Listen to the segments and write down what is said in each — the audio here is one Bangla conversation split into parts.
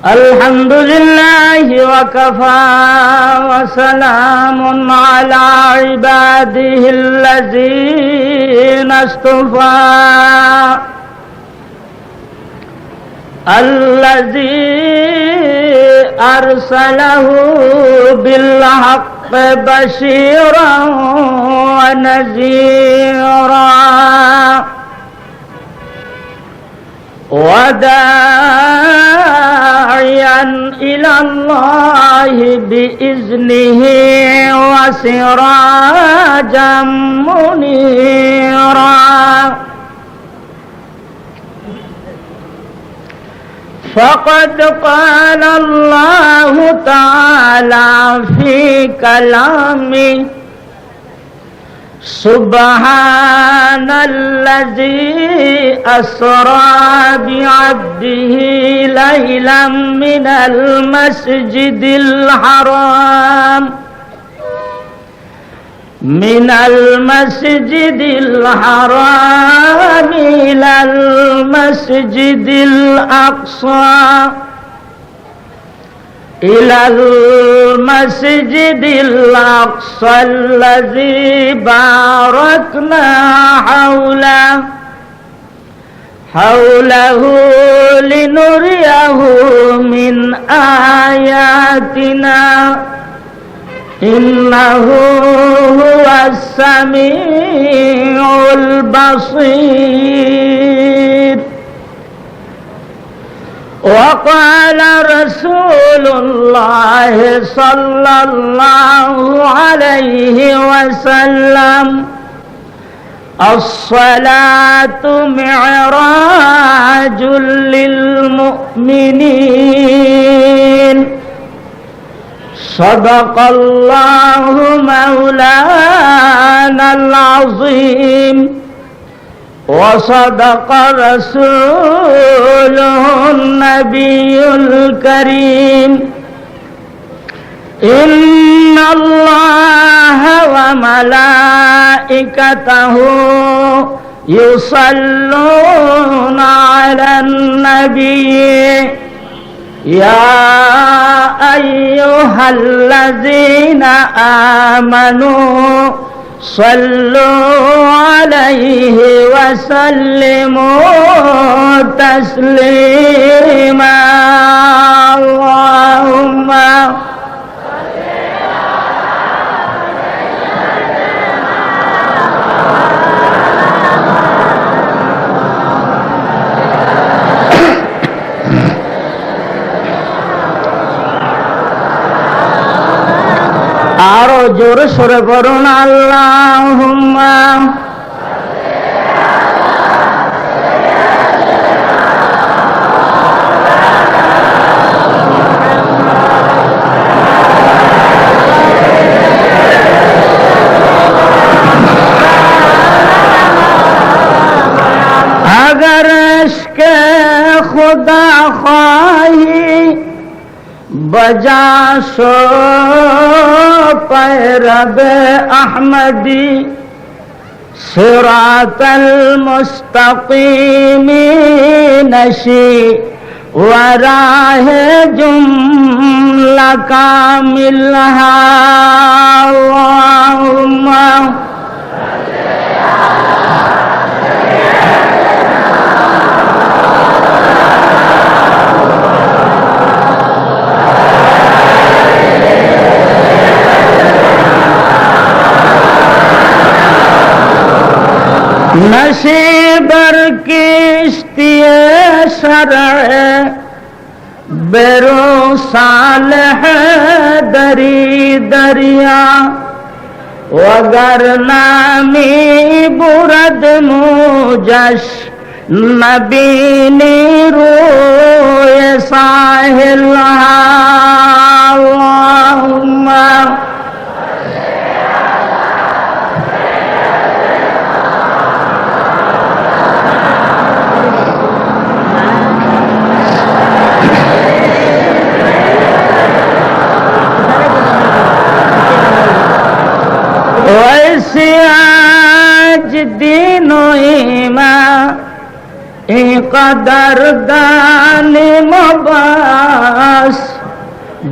الحمد لله وكفى وسلام على عباده الذين اصطفى الذي أرسله بالحق بشيرا ونذيرا وداعيا إلى الله بإذنه وسراجا منيرا فقد قال الله تعالى في كلامه سبحان الذي أسرى بعبده ليلا من المسجد الحرام إلى المسجد الأقصى الذي باركنا حوله لنريه من آياتنا إنه هو السميع البصير. وقال رسول الله صلى الله عليه وسلم الصلاة معراج للمؤمنين صدق الله مولانا العظيم وصدق رسوله النبي الكريم إن الله وملائكته يصلون على النبي يا أيها الذين آمنوا صلوا عليه وسلموا تسليما اللهم আরো জোরে সরে পড়ুন আল্লাহুম্মা अगर इश्क़ खुदा ख्वाही बजा सो पैरब अहमदी सिरातल मुस्तकीम नशी वराहे जुमला कामिल अल्लाहुम्मा नशीबर किश्तिए शरअ बेरो सालह दरी दरिया वगर नामी बुरद मुजश नबीनी रोए साहिल अल्लाहुम्मा वैसे आज दीनो ईमा قدردان مباس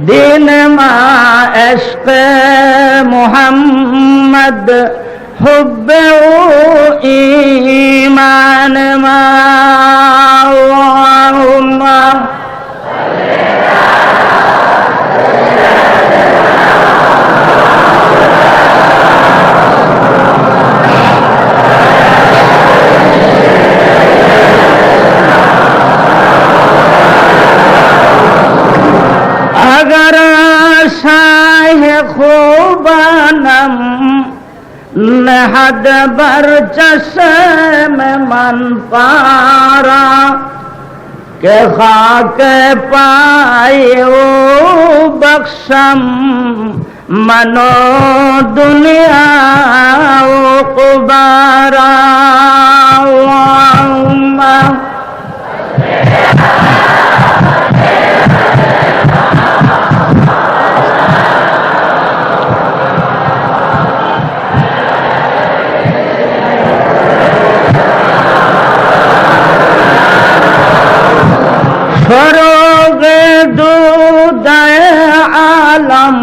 دین ما عشق محمد حب و ایمان ما اللهم اگر شاہ خوبانم نہد بر چشم من پارا کہ خاک پائے او بخشم منو دنیا و قبارا اللہم فروغ دود عالم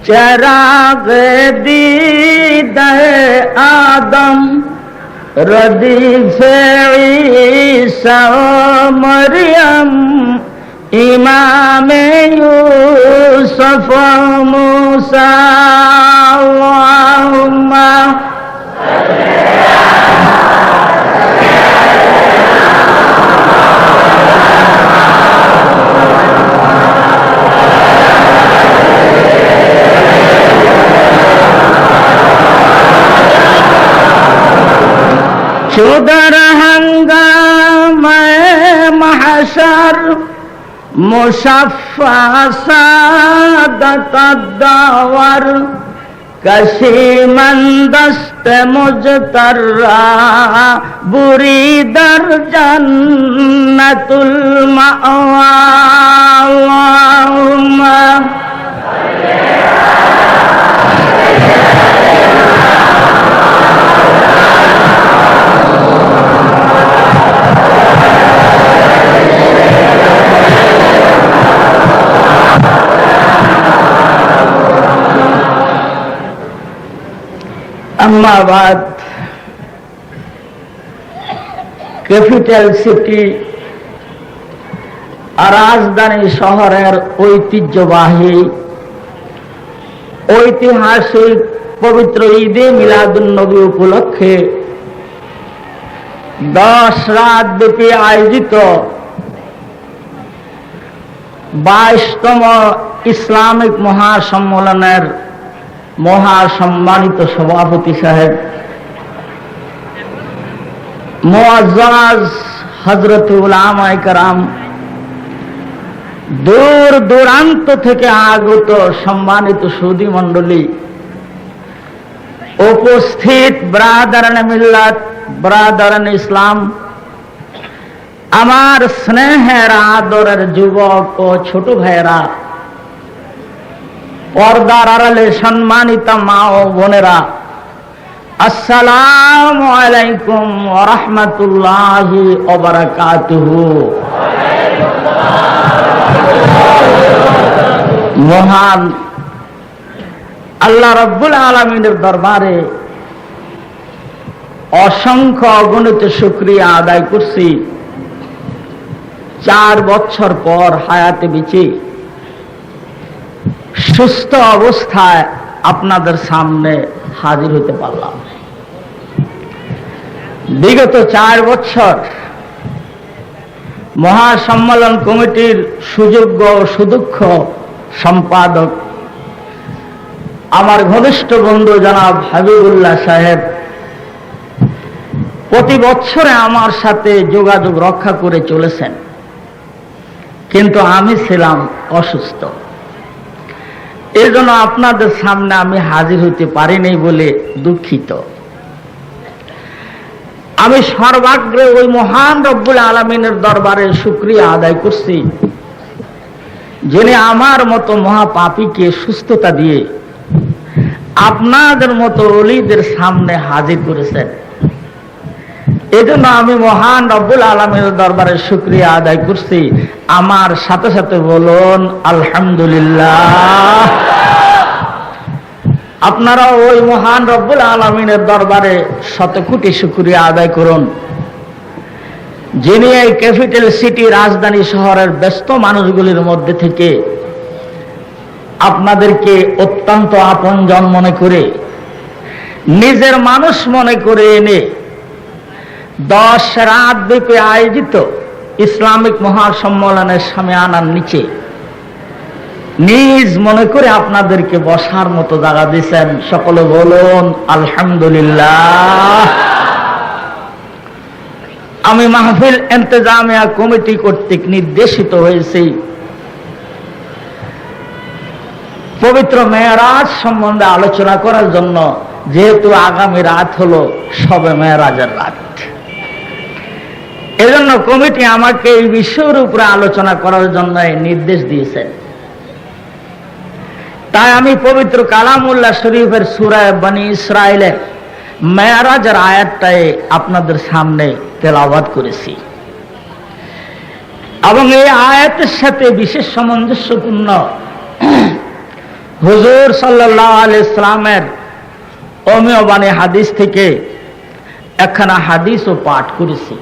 چراغ دید آدم ردیف عیسیٰ و مریم امام یوسف و موسیٰ اللہم چودر ہنگام محشر مشفع سعادت الدور کشی من دست مجترا بری در جنت المأوى اللہم अम्मा बाद ক্যাপিটাল সিটি আর রাজধানী শহরের ঐতিহ্যবাহী ঐতিহাসিক পবিত্র ঈদে মিলাদুন্নবী উপলক্ষে 10 রাত ব্যাপী আয়োজিত 22তম ইসলামিক মহাসম্মেলনের মহাসম্মানিত সভাপতি সাহেব মুআজ্জাজ হযরত উলামায়ে কেরাম, দূর দূরান্ত থেকে আগত সম্মানিত সুধী মণ্ডলী, উপস্থিত ব্রাদারান মিল্লাত, ব্রাদারান ইসলাম, আমার স্নেহের আদরের যুবক ও ছোট ভাইয়েরা, পর্দার আড়ালে সম্মানিত মা ও বোনেরা, আসসালামু আলাইকুম ওয়া রাহমাতুল্লাহি ওয়া বারাকাতুহু। মহান আল্লাহ রাব্বুল আলামিনের দরবারে অসংখ্য অগণিত শুকরিয়া আদায় করছি 4 বছর পর হায়াতে বেঁচে সুস্থ অবস্থায় আপনাদের সামনে হাজির হতে পারলাম। বিগত 4 বছর মহাসম্মেলন কমিটির সুযোগ্য সুদক্ষ সম্পাদক আমার ঘনিষ্ঠ বন্ধু জনাব হাবিবুল্লাহ সাহেব প্রতি বছরে আমার সাথে যোগাযোগ রক্ষা করে চলেছেন, কিন্তু আমি ছিলাম অসুস্থ। এর জন্য আপনাদের সামনে আমি হাজির হতে পারিনি বলে দুঃখিত। আমি সর্বাগ্রে ওই মহান রব্বুল আলামিনের দরবারে শুকরিয়া আদায় করছি, যিনি আমার মতো মহাপাপীকে সুস্থতা দিয়ে আপনাদের মতো ওলিদের সামনে হাজির করেছেন। এই জন্য আমি মহান রব্বুল আলামিনের দরবারে শুকরিয়া আদায় করছি। আমার সাথে সাথে বলুন আলহামদুলিল্লাহ। আপনারা ওই মহান রব্বুল আলামিনের দরবারে শত কোটি শুকরিয়া আদায় করুন, যিনি এই ক্যাপিটাল সিটি রাজধানী শহরের ব্যস্ত মানুষগুলির মধ্যে থেকে আপনাদেরকে অত্যন্ত আপনজন মনে করে, নিজের মানুষ মনে করে এনে 10 রাত ব্যাপী আয়োজিত ইসলামিক মহাসম্মেলনের সামিয়ানার নিচে নিজ মনে করে আপনাদেরকে বসার মতো জায়গা দিয়েছেন। সকলে বলুন আলহামদুলিল্লাহ। আমি মাহফিল ইন্তেজামিয়া কমিটি কর্তৃক নির্দেশিত হয়েছি পবিত্র মেরাজ সম্বন্ধে আলোচনা করার জন্য, যেহেতু আগামী রাত হলো শবে মেরাজের রাত। এজন্য কমিটি আমাকে এই বিষয়ের উপরে আলোচনা করার জন্য নির্দেশ দিয়েছেন। তাই আমি পবিত্র কালামুল্লাহ শরীফের সূরা বনী ইসরাইলের মেরাজের আয়াতটাই আপনাদের সামনে তেলাওয়াত করেছি, এবং এই আয়াতের সাথে বিশেষ সামঞ্জস্যপূর্ণ হুজুর সাল্লাল্লাহু আলাইহি সাল্লামের অমীয় বাণী হাদিস থেকে একখানা হাদিসও পাঠ করেছি।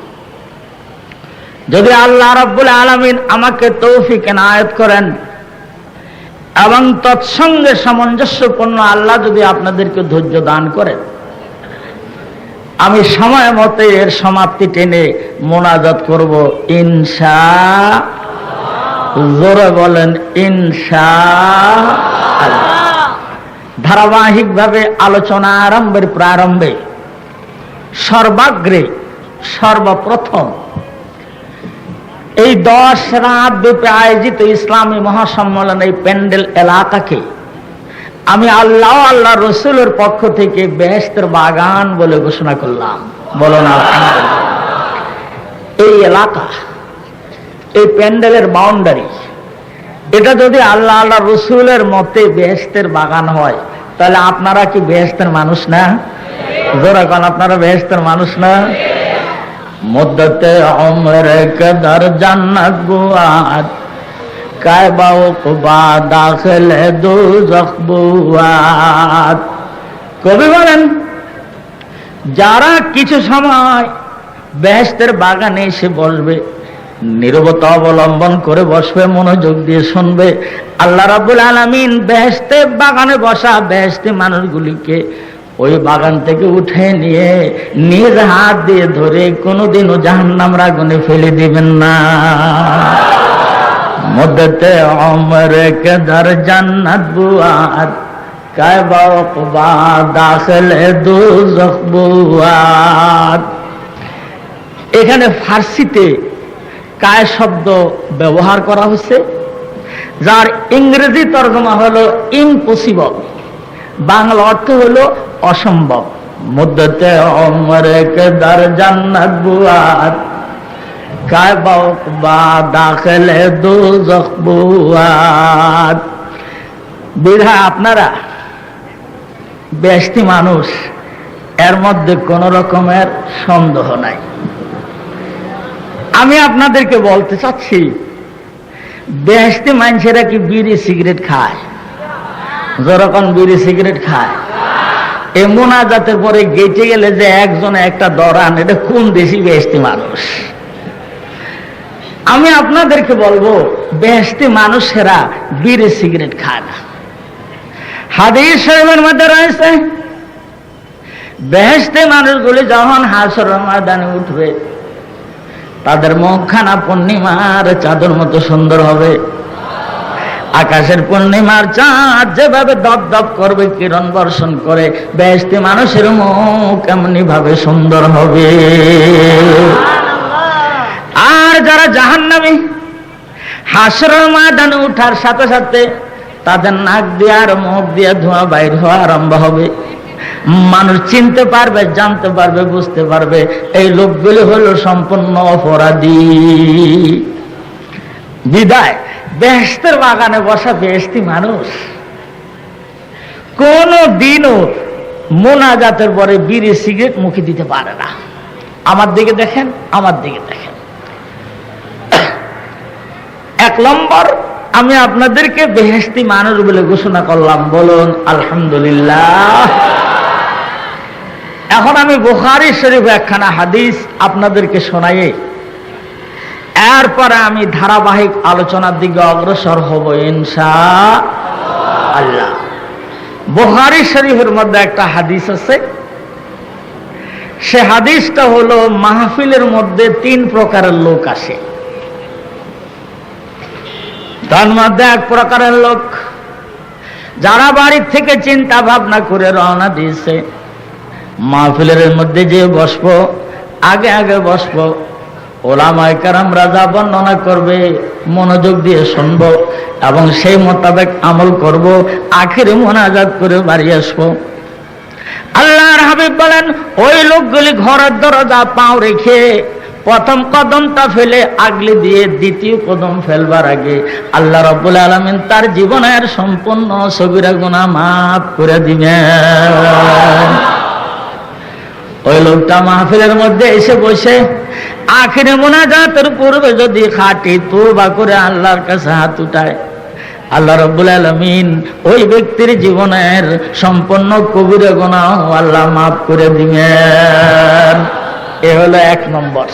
যদি আল্লাহ রাব্বুল আলামিন আমাকে তৌফিক এনায়েত করেন এবং তৎসঙ্গে সামঞ্জস্যপূর্ণ আল্লাহ যদি আপনাদেরকে ধৈর্য দান করেন, আমি সময় মতে এর সমাপ্তি টেনে মোনাজাত করব ইনশাআল্লাহ। জোরে বলেন ইনশাআল্লাহ। ধারাবাহিকভাবে আলোচনা আরম্ভের প্রারম্ভে সর্বাগ্রে সর্বপ্রথম এই 10 রাত ব্যাপী আয়োজিত ইসলামী মহাসম্মেলন এই প্যান্ডেল এলাকাকে আমি আল্লাহ আল্লাহ রসুলের পক্ষ থেকে বেহেশতের বাগান বলে ঘোষণা করলাম। বলুন আলহামদুলিল্লাহ। এই এলাকা, এই প্যান্ডেলের বাউন্ডারি, এটা যদি আল্লাহ আল্লাহ রসুলের মতে বেহেশতের বাগান হয়, তাহলে আপনারা কি বেহেশতের মানুষ না? জোরে কোন আপনারা বেহেশতের মানুষ না? মুদ্দতে উমরে কদর জান্নাত বুয়াদ কায়বা উকবা দাখিলে দোজখ বুয়াদ। কবি বলেন, যারা কিছু সময় বেহেশতের বাগানে এসে বসবে, নীরবতা অবলম্বন করে বসবে, মনোযোগ দিয়ে শুনবে, আল্লাহ রাব্বুল আলামিন বেহেশতের বাগানে বসা বেহেশতি মানুষগুলিকে ওই বাগান থেকে উঠে নিয়ে নিজ হাত দিয়ে ধরে কোনোদিনও জাহান্নামের আগুনে ফেলে দিবেন না। মুদ্দতে উমরে কদর জান্নাত বুয়াদ কায়বা উকবা দাখিলে দোজখ বুয়াদ। এখানে ফার্সিতে কায় শব্দ ব্যবহার করা হয়েছে, যার ইংরেজি তর্জমা হলো ইম্পসিবল, বাংলা অর্থ হলো অসম্ভব। মুদ্দতে উমরে কদর জান্নাত বুয়াদ কায়বা উকবা দাখিলে দোজখ বুয়াদ। বিধায় আপনারা বেহেশতি মানুষ, এর মধ্যে কোন রকমের সন্দেহ নাই। আমি আপনাদেরকে বলতে চাচ্ছি, বেহেশতি মানুষেরা কি বিড়ি সিগারেট খায়? যখন বিড়ি সিগারেট খায়, এই মোনাজাতের পরে গেটে গেলে যে একজনে একটা দরান, এটা কোন দেশি বেহেশতি মানুষ? আমি আপনাদেরকে বলবো, বেহেশতি মানুষেরা বিড়ি সিগারেট খায় না। হাদিস শরীফের মধ্যে রয়েছে, বেহেশতি মানুষগুলি যখন হাশরের ময়দানে উঠবে, তাদের মুখখানা পূর্ণিমার চাঁদের মতো সুন্দর হবে। আকাশের পূর্ণিমার চাঁদ যেভাবে দপ দপ করবে, কিরণ বর্ষণ করে, বেহেশতি মানুষের মুখ এমনি ভাবে সুন্দর হবে। আর যারা জাহান্নামী, হাশরের ময়দানে উঠার সাথে সাথে তাদের নাক দিয়ে আর মুখ দিয়ে ধোঁয়া বাইর হওয়া আরম্ভ হবে। মানুষ চিনতে পারবে, জানতে পারবে, বুঝতে পারবে এই লোকগুলি হলো সম্পূর্ণ অপরাধী। বিদায় বেহেশতের বাগানে বসা বেহেশতি মানুষ কোন দিনও মোনাজাতের পরে বিড়ি সিগারেট মুখে দিতে পারে না। আমার দিকে দেখেন, আমার দিকে দেখেন। 1 নম্বর, আমি আপনাদেরকে বেহেশতি মানুষ বলে ঘোষণা করলাম, বলুন আলহামদুলিল্লাহ। এখন আমি বুখারী শরীফ একখানা হাদিস আপনাদেরকে শোনাই, এরপরে আমি ধারাবাহিক আলোচনার দিকে অগ্রসর হব ইনশাআল্লাহ। বুখারী শরীফের মধ্যে একটা হাদিস আছে, সে হাদিসটা হলো মাহফিলের মধ্যে 3 প্রকারের লোক আসে। তার মধ্যে 1 প্রকারের লোক যারা বাড়ি থেকে চিন্তা ভাবনা করে রওনা দিয়েছে, মাহফিলের মধ্যে যে বসবো, আগে আগে বসবো, ওলামায়ে কেরামরা যা বর্ণনা করবে মনোযোগ দিয়ে শুনবো এবং সেই মোতাবেক আমল করব, আখিরে মোনাজাত করে বাড়ি আসবো। আল্লাহর হাবিব বলেন, ওই লোকগুলি ঘরের দরজা পাও রেখে প্রথম কদমটা ফেলে আগলে দিয়ে দ্বিতীয় কদম ফেলবার আগে আল্লাহ রাব্বুল আলামিন তার জীবনের সম্পূর্ণ সগীরা গুনাহ মাফ করে দিবেন। ওই লোকটা মাহফিলের মধ্যে এসে বসে আখিরে মোনাজাতের পূর্বে যদি খাঁটি তওবা করে আল্লাহর কাছে হাত উঠায়, আল্লাহ রাব্বুল আলামিন ওই ব্যক্তির জীবনের সম্পূর্ণ কবিরা গুনাহ আল্লাহ মাফ করে দিবেন। এ হলো 1 নম্বর।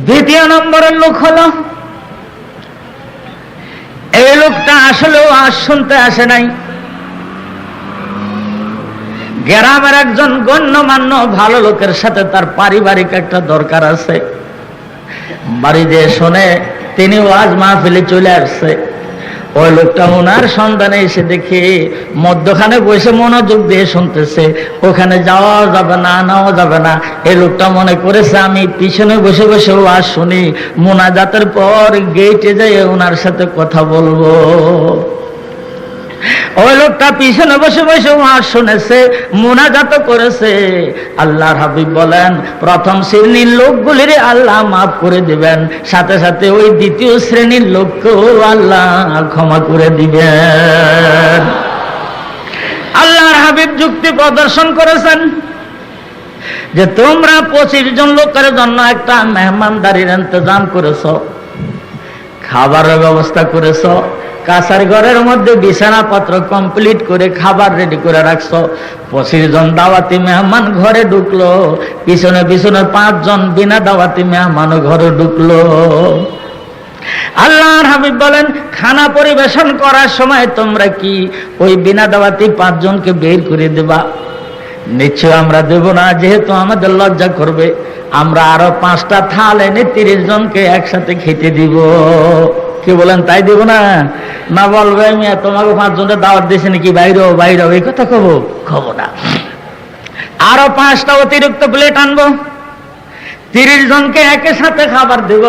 দ্বিতীয় নম্বরের লোক হলো, এই লোকটা আসলেও আজ শুনতে আসে নাই, গ্রামের একজন গণ্যমান্য ভালো লোকের সাথে তার পারিবারিক একটা দরকার আছে, বাড়ি যে শোনে তিনি ওয়াজ মাহফিলে চলে আসছে। ওই লোকটা ওনার সন্ধানে এসে দেখে মধ্যখানে বসে মনোযোগ দিয়ে শুনতেছে, ওখানে যাওয়া যাবে না, নেওয়া যাবে না। এই লোকটা মনে করেছে আমি পিছনে বসে বসে ওয়াজ শুনি, মোনাজাতের পর গেটে যাই ওনার সাথে কথা বলবো। ওই লোকটা পিছনে বসে বসে ওয়াজ শুনেছে, মোনাজাত করেছে। আল্লাহর হাবিব বলেন, প্রথম শ্রেণীর লোকগুলির আল্লাহ মাফ করে দিবেন, সাথে সাথে ওই দ্বিতীয় শ্রেণীর লোককেও আল্লাহ ক্ষমা করে দিবেন। আল্লাহর হাবিব যুক্তি প্রদর্শন করেছেন যে তোমরা 25 জন লোকের জন্য একটা মেহমানদারির ইন্তজাম করেছো, খাবারের ব্যবস্থা করেছো, কাছার ঘরের মধ্যে বিছানাপত্র কমপ্লিট করে খাবার রেডি করে রাখছো। 25 জন দাওয়াতি মেহমান ঘরে ঢুকলো, পিছনে পিছনে 5 জন বিনা দাওয়াতি মেহমান ঘরে ঢুকলো। আল্লাহর হাবিব বলেন, খানা পরিবেশন করার সময় তোমরা কি ওই বিনা দাওয়াতি 5 জনকে বের করে দেবা? নিশ্চয় আমরা দেব না, যেহেতু আমাদের লজ্জা করবে। আমরা আরো 5টা থাল এনে 30 জনকে একসাথে খেতে দিব। কি বলেন, তাই দিব না? না বলবে আমি তোমাকে 5 জনের দাওয়াত দিয়েছি নাকি, বাইরেও বাইরেও, এই কথা খবর না। আরো 5টা অতিরিক্ত প্লেট আনবো, 30 জনকে একই সাথে খাবার দেব।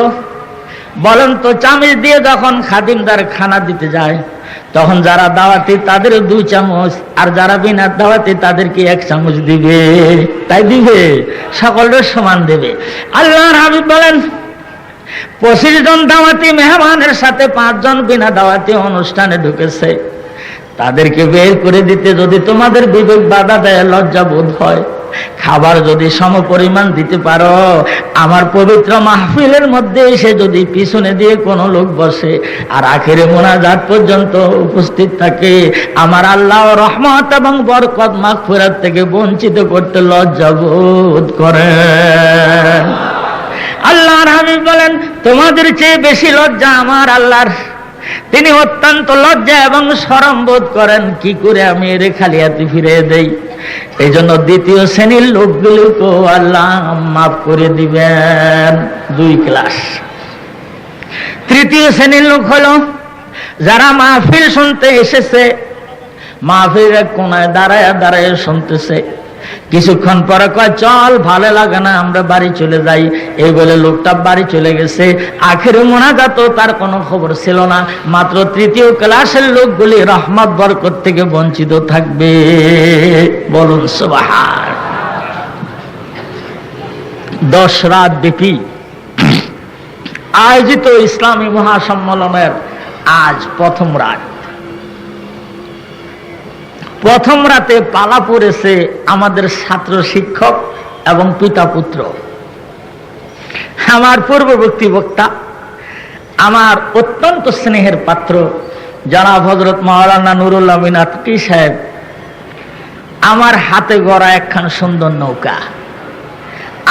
বলেন তো, চামচ দিয়ে যখন খাদিমদার খানা দিতে যায়, তখন যারা দাওয়াতি তাদের 2 চামচ, আর যারা বিনা দাওয়াতি তাদেরকে 1 চামচ দিবে। তাই দিবে, সকলের সমান দেবে। আল্লাহর হাবিব বলেন, 25 জন দাওয়াতি মেহমানের সাথে 5 জন বিনা দাওয়াতি অনুষ্ঠানে ঢুকেছে, তাদেরকে বের করে দিতে যদি তোমাদের বিবেক বাধা দেয়, লজ্জা বোধ হয়, খাবার যদি সমপরিমাণ দিতে পারো, আমার পবিত্র মাহফিলের মধ্যে এসে যদি পিছনে দিয়ে কোনো লোক বসে আর আখিরে মোনাজাত পর্যন্ত উপস্থিত থাকে, আমার আল্লাহ রহমত এবং বরকত মাগফিরাত থেকে বঞ্চিত করতে লজ্জা বোধ করেন। আল্লাহর হাবিব বলেন, তোমাদের চেয়ে বেশি লজ্জা আমার আল্লাহর। তিনি অত্যন্ত লজ্জা এবং শরম বোধ করেন, কি করে আমি এর খালি হাতে ফিরিয়ে দেই। এই জন্য দ্বিতীয় শ্রেণীর লোকগুলোকেও আল্লাহ মাফ করে দিবেন। 2 ক্লাস। তৃতীয় শ্রেণীর লোক হলো যারা মাহফিল শুনতে এসেছে, মাহফিলের কোনায় দাঁড়ায় দাঁড়ায় শুনতেছে, কিছুক্ষণ পরে কয় চল, ভালো লাগে না, আমরা বাড়ি চলে যাই। এই বলে লোকটা বাড়ি চলে গেছে। আখিরে মোনাজাত তার কোনো খবর ছিল না। মাত্র 3য় ক্লাসের লোকগুলি রহমত বরকত থেকে বঞ্চিত থাকবে। বলুন সুবহান। 10 রাত ব্যাপী আয়োজিত ইসলামী মহাসম্মেলনের আজ প্রথম রাত। প্রথম রাতে পালা পড়েছে আমাদের ছাত্র শিক্ষক এবং পিতা পুত্র। আমার পূর্ববর্তী বক্তা, আমার অত্যন্ত স্নেহের পাত্র জনাব হযরত মাওলানা নুরুল আমিন আতকি সাহেব আমার হাতে গড়া একখান সুন্দর নৌকা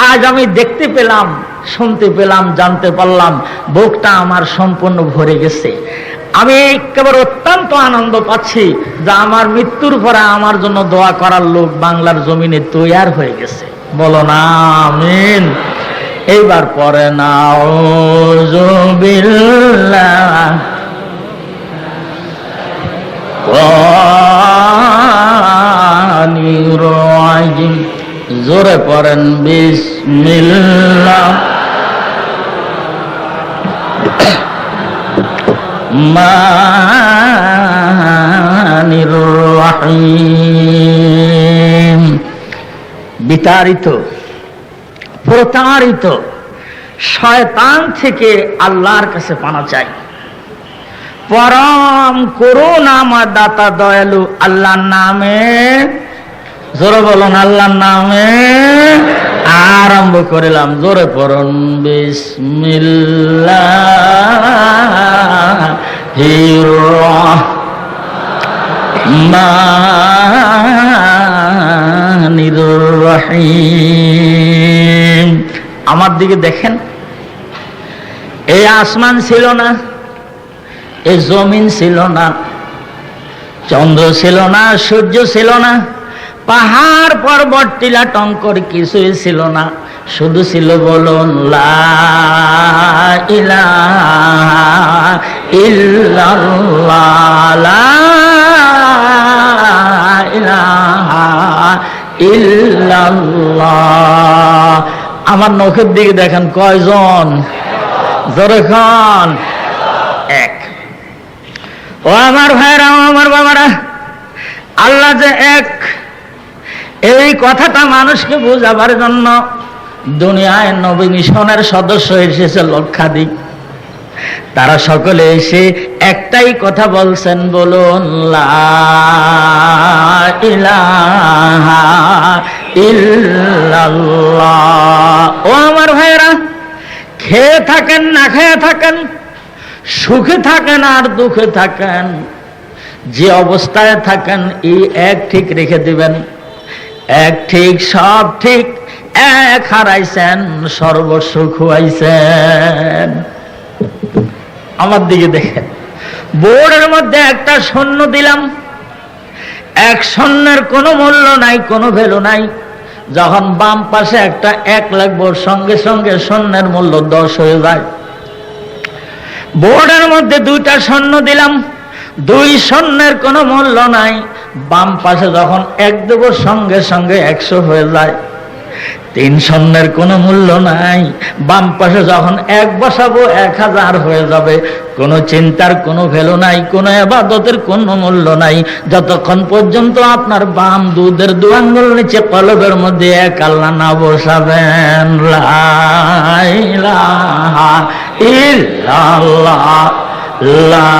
আজ আমি দেখতে পেলাম, শুনতে পেলাম, জানতে পারলাম, বুকটা আমার সম্পূর্ণ ভরে গেছে। আমি একেবারে অত্যন্ত আনন্দ পাচ্ছি যে আমার মৃত্যুর পরে আমার জন্য দোয়া করার লোক বাংলার জমিনে তৈয়ার হয়ে গেছে। বলো না আমিন। এইবার পরে নাউযু বিল্লাহ, কুরআনির রাজিম, জোরে পড়েন বিসমিল্লাহ মানির রহিম। বিতাড়িত, প্রতারিত শয়তান থেকে আল্লাহর কাছে পানা চাই। পরম করুণা দাতা দয়ালু আল্লাহর নামে, জোরে বলুন আল্লাহর নামে আরম্ভ করিলাম। জোরে পড়ুন বিসমিল্লাহির রহমানির রহিম। আমার দিকে দেখেন, এই আসমান ছিল না, এই জমিন ছিল না, চন্দ্র ছিল না, সূর্য ছিল না, পাহাড় পর্বত টিলা টঙ্কর কিছুই ছিল না, শুধু ছিল বলুন লা ইলাহা ইল্লাল্লাহ, লা ইলাহা ইল্লাল্লাহ। আমার নখের দিকে দেখেন কয়জন, জোরে খান। এক। ও আমার ভাইরা, আমার বাবারা, আল্লাহ যে এক, এই কথাটা মানুষকে বোঝাবার জন্য দুনিয়ায় নবী মিশনের সদস্য এসেছে লক্ষাধিক। তারা সকলে এসে একটাই কথা বলছেন, বলুন লা ইলাহা ইল্লাল্লাহ। ও আমার ভাইরা, খেয়ে থাকেন না খেয়ে থাকেন, সুখে থাকেন আর দুঃখে থাকেন, যে অবস্থায় থাকেন এই এক ঠিক রেখে দিবেন। এক ঠিক, সব ঠিক, এক হারাইছেন, সর্বস্ব খুয়াইছেন। আমার দিকে দেখেন, বোর্ডের মধ্যে একটা শূন্য দিলাম, এক শূন্যের কোনো মূল্য নাই, কোনো ভ্যালু নাই। যখন বাম পাশে একটা এক লাগবো, সঙ্গে সঙ্গে শূন্যের মূল্য 10 হয়ে যায়। বোর্ডের মধ্যে দুইটা শূন্য দিলাম, 2 শূন্যের কোনো মূল্য নাই। বাম পাশে যখন এক দেব, সঙ্গে সঙ্গে 100 হয়ে যায়। 3 শূন্যের কোনো মূল্য নাই। বাম পাশে যখন 1 বসাবো 1000 হয়ে যাবে। কোনো চিন্তার কোনো ভ্যালু নাই, কোনো ইবাদতের কোনো মূল্য নাই, যতক্ষণ পর্যন্ত আপনার বাম দুধের 2 আঙ্গুল নিচে কলবের মধ্যে এক আল্লাহ না বসাবেন। লা ইলাহা ইল্লাল্লাহ, লা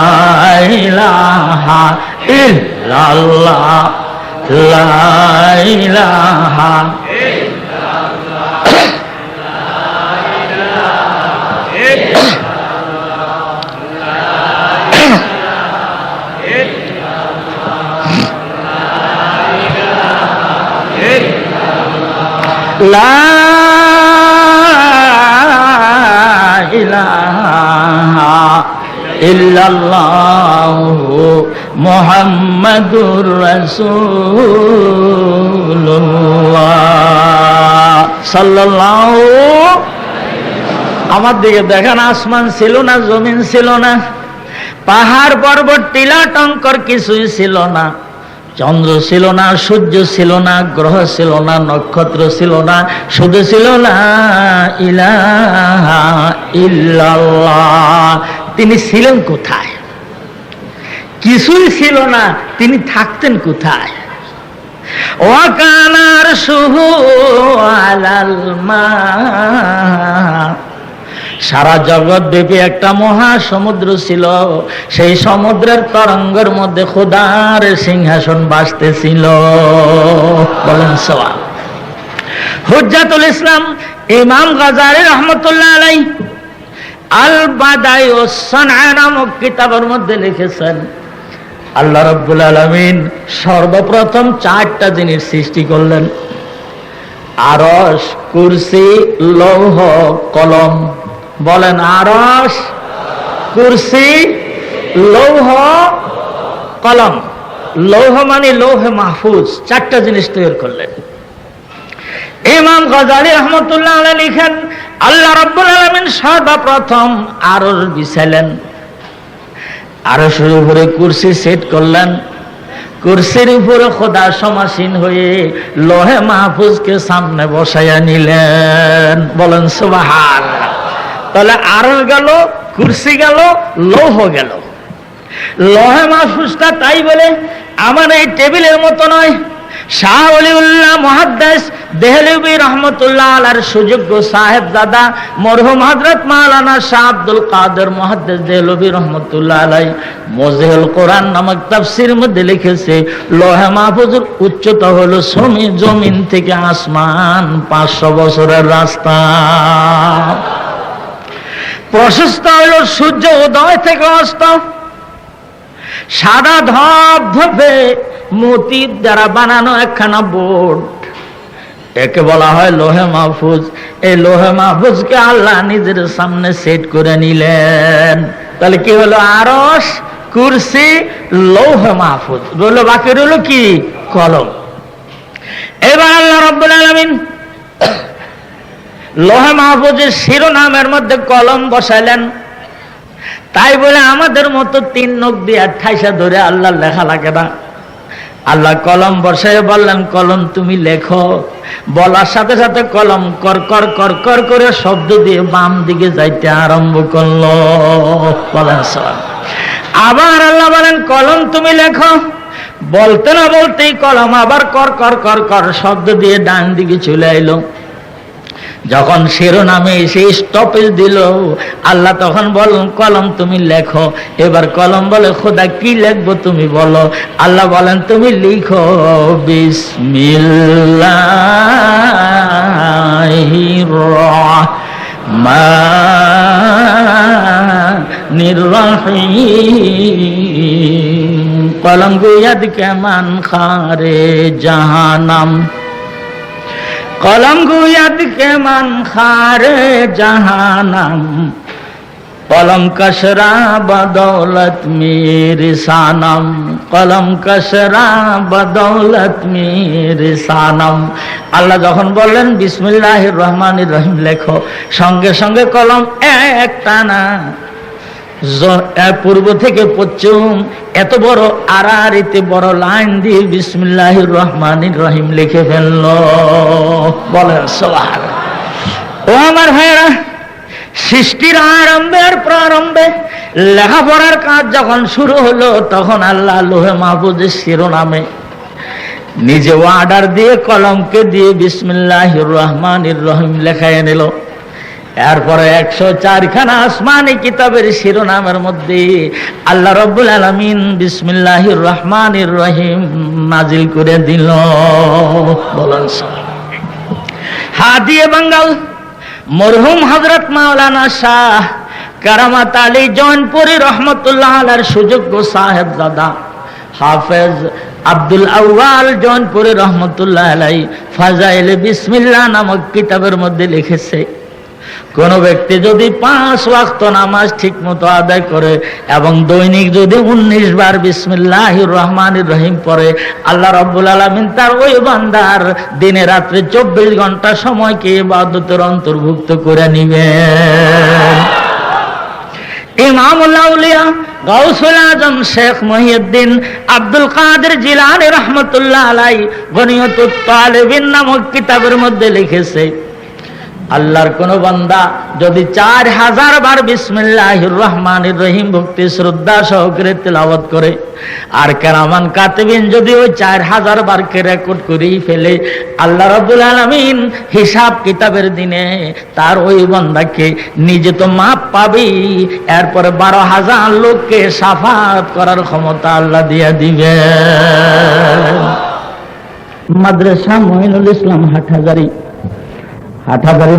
ইলাহা ইল্লাল্লাহ, লা ইলাহা লা ইলাহা ইল্লাল্লাহু মুহাম্মাদুর রাসূলুল্লাহ সাল্লাল্লাহু। আমার দিকে দেখেন, আসমান ছিল না, জমিন ছিল না, পাহাড় পর্বত টিলা টঙ্কর কিছুই ছিল না, চন্দ্র ছিল না, সূর্য ছিল না, গ্রহ ছিল না, নক্ষত্র ছিল না, শুধু ছিল লা ইলাহা ইল্লাল্লাহ। তিনি ছিলেন কোথায়? কিছুই ছিল না, তিনি থাকতেন কোথায়? ওয়াকানা আরশুহু আলাল মা, সারা জগৎ ব্যাপী একটা মহাসমুদ্র ছিল, সেই সমুদ্রের তরঙ্গের মধ্যে খোদার সিংহাসন ভাসতেছিল। বলেন সুবহান। হুজ্জাতুল ইসলাম ইমাম গাজালি রহমতুল্লাহ আলাইহি আল বাদাই ওয়াস সানআ নামক কিতাবের মধ্যে লিখেছেন, আল্লাহ রাব্বুল আলামিন সর্বপ্রথম 4টা জিনিস সৃষ্টি করলেন: আরশ, কুরসি, লৌহ, কলম। বলেন আরশ, কুরসি, লৌহ, কলম। লৌহ মানে লৌহে মাহফুজ, 4টা জিনিস তৈরি করলেন। ইমাম গাজালি রহমতুল্লাহ আলাইহি লিখেন, আল্লাহ রাব্বুল আলামিন সর্বপ্রথম আরশ বিছালেন, আরশের উপরে কুরসি সেট করলেন, কুরসির উপরে খোদা সমাসীন হয়ে লোহে মাহফুজকে সামনে বসাইয়া নিলেন। বলেন সুবহানাল্লাহ। তাহলে আরশ গেল, কুরসি গেল, লৌহ গেল। লোহে মাহফুজটা তাই বলে আমার এই টেবিলের মতো নয়। শাহ ওলিউল্লাহ মুহাদ্দিস দেহলভী রহমতুল্লাহ আলাইহির সুযোগ্য সাহেবজাদা মরহুম হযরত মাওলানা শাহ আব্দুল কাদের মুহাদ্দিস দেহলভী রহমতুল্লাহ আলাইহি মুজহিল কোরআন নামক তাফসীর মধ্যে লিখেছে, লোহে মাহফুজের উচ্চতা হলো জমিন থেকে আসমান 500 বছরের রাস্তা। প্রশস্ত হলো সূর্য উদয় থেকে অস্ত। সাদা ধবধবে মতির দ্বারা বানানো একখানা বোর্ড, একে বলা হয় লোহে মাহফুজ। এই লোহে মাহফুজকে আল্লাহ নিজের সামনে সেট করে নিলেন। তাহলে কি হলো? আরশ, কুরসি, লৌহে মাহফুজ রইল, বাকি রইল কি? কলম। এবার আল্লাহ রাব্বুল আলামিন লোহে মাহফুজের শিরোনামের মধ্যে কলম বসাইলেন। তাই বলে আমাদের মতো 3 নখ দিয়ে ঠাইসা ধরে আল্লাহ লেখা লাগে না। আল্লাহ কলম বসায় বললেন, কলম তুমি লেখো। বলার সাথে সাথে কলম কর কর কর কর করে শব্দ দিয়ে বাম দিকে যাইতে আরম্ভ করলো। বলেন আবার আল্লাহ বলেন, কলম তুমি লেখো। বলতে না বলতেই কলম আবার কর কর কর কর শব্দ দিয়ে ডান দিকে চলে এলো। যখন শিরোনামে এসে স্টপেজ দিল, আল্লাহ তখন বলেন, কলম তুমি লেখো। এবার কলম বলে, খোদা কি লিখবো তুমি বলো। আল্লাহ বলেন, তুমি লিখো বিসমিল্লাহির রহমানির রহিম। কলম গুয়াদ কেমান খারে জাহানাম, কলম গুয়াদ के मन खारे जहानम, कलम कसरा बदौलत मेरे सानम, कलम कसरा बदौलत मेरे सानम। আল্লাহ যখন বললেন বিসমিল্লাহির রহমানির রহিম লেখো, সঙ্গে সঙ্গে কলম এক টানা পূর্ব থেকে পশ্চিম এত বড় আড়াআড়িতে বড় লাইন দিয়ে বিসমিল্লাহির রহমানির রহিম লিখে ফেললো। বলেন সুবহানাল্লাহ। ও আমার ভাইরা, সৃষ্টির আরম্ভের প্রারম্ভে লেখাপড়ার কাজ যখন শুরু হলো, তখন আল্লাহ লোহে মাহফুজের শিরোনামে নিজে অর্ডার দিয়ে কলমকে দিয়ে বিসমিল্লাহির রহমানির রহিম লেখায় নিল। এরপরে 104 খানা আসমানি কিতাবের শিরোনামের মধ্যে আল্লাহ রাব্বুল আলামিন বিসমিল্লাহির রহমানির রহিম নাজিল করে দিল। বলেন হাদিয়ে বাঙ্গাল মরহুম হযরত মাওলানা শাহ কারামাত আলী জৌনপুরী রহমতুল্লাহ আলাইহির সুযোগ্য সাহেবজাদা হাফেজ আব্দুল আউয়াল জৌনপুরী রহমতুল্লাহ আলাইহি ফাজাইলে বিসমিল্লাহ নামক কিতাবের মধ্যে লিখেছে, কোন ব্যক্তি যদি 5 ওয়াক্ত নামাজ ঠিক মতো আদায় করে এবং দৈনিক যদি 19 বার বিসমিল্লাহির রহমানির রহিম পড়ে, আল্লাহ রাব্বুল আলামিন তার ওই বান্দার দিনে রাত্রে 24 ঘন্টা সময়কে ইবাদতের অন্তর্ভুক্ত করে নেবেন। ইমামুল আউলিয়া গাউসুল আজম শেখ মহিউদ্দিন আব্দুল কাদের জিলানী রহমতুল্লাহ আলাইহি গনিয়তুত তালিবিন নামক কিতাবের মধ্যে লিখেছে, আল্লাহর কোন বান্দা যদি 4000 বার বিসমিল্লাহির রহমানির রহিম ভক্তি শ্রদ্ধা সহকারে তেলাওয়াত করে, আর কেরামান কাতিবিন যদি ওই 4000 বারকে রেকর্ড করেই ফেলে, আল্লাহ রাব্বুল আলামিন হিসাব কিতাবের দিনে তার ওই বান্দাকে নিজে তো মাপ পাবি, এরপরে 12000 লোককে শাফাত করার ক্ষমতা আল্লাহ দিয়ে দিবে। মাদ্রাসা মঈনুল ইসলাম হাটহাজারী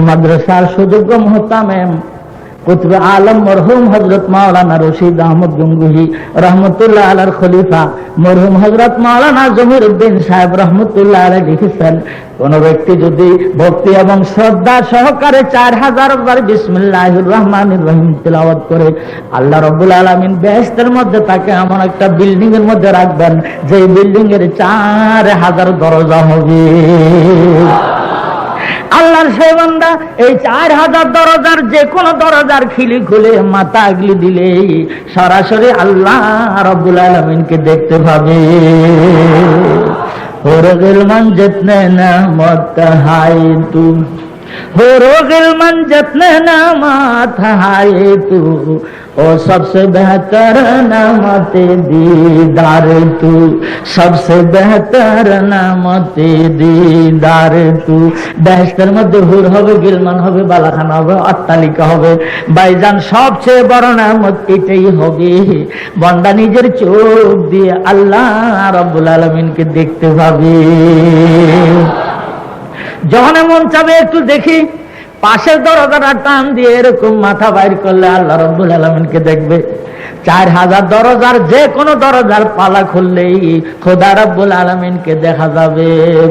মাদ্রাসার সুযোগ্য মুহতামিম কুতুব আলম মরহুম হযরত মাওলানা রশিদ আহমদ গঙ্গুহি রহমতুল্লাহ আলাইহির খলিফা মরহুম হযরত মাওলানা জমিরউদ্দিন সাহেব রহমতুল্লাহ আলাইহি লিখেছেন, কোন ব্যক্তি যদি ভক্তি এবং শ্রদ্ধা সহকারে 4000 বার বিসমিল্লাহির রহমানির রহিম তেলাওয়াত করে, আল্লাহ রাব্বুল আলামিন বেহেশতের মধ্যে তাকে এমন একটা বিল্ডিং এর মধ্যে রাখবেন যে বিল্ডিং এর 4000 দরজা হবে। আল্লাহর সেই বান্দা এই 4000 দরজার যে কোনো দরজার খিলি খুলে মাথা আগলি দিলে সরাসরি আল্লাহ রাব্বুল আলামিনকে দেখতে পাবে। হোরগিল মান জিতনে নামত হায় তু, হোরগিল মান জিতনে নামত হায় তু, ओ सबसे बेहतर नामते दीदार तू, सबसे बेहतर नामते दीदार तू। বেহেশতের মধ্যে হুর হবে, গিলমান হবে, বালাখানা হবে, অট্টালিকা হবে, ভাইজান সবচেয়ে বড় নামত এটাই হবে। বান্দা নিজের চোখ দিয়ে আল্লাহ রাব্বুল আলামিনকে দেখতে পাবে। যখন মন চাবে একটু দেখি, পাশের দরজাটা টান দিয়ে এরকম মাথা বাইর করলে আল্লাহ রাব্বুল আলামিনকে দেখবে। 4000 দরজার যে কোনো দরজার পালা খুললেই খোদা রাব্বুল আলামিনকে দেখা যাবে।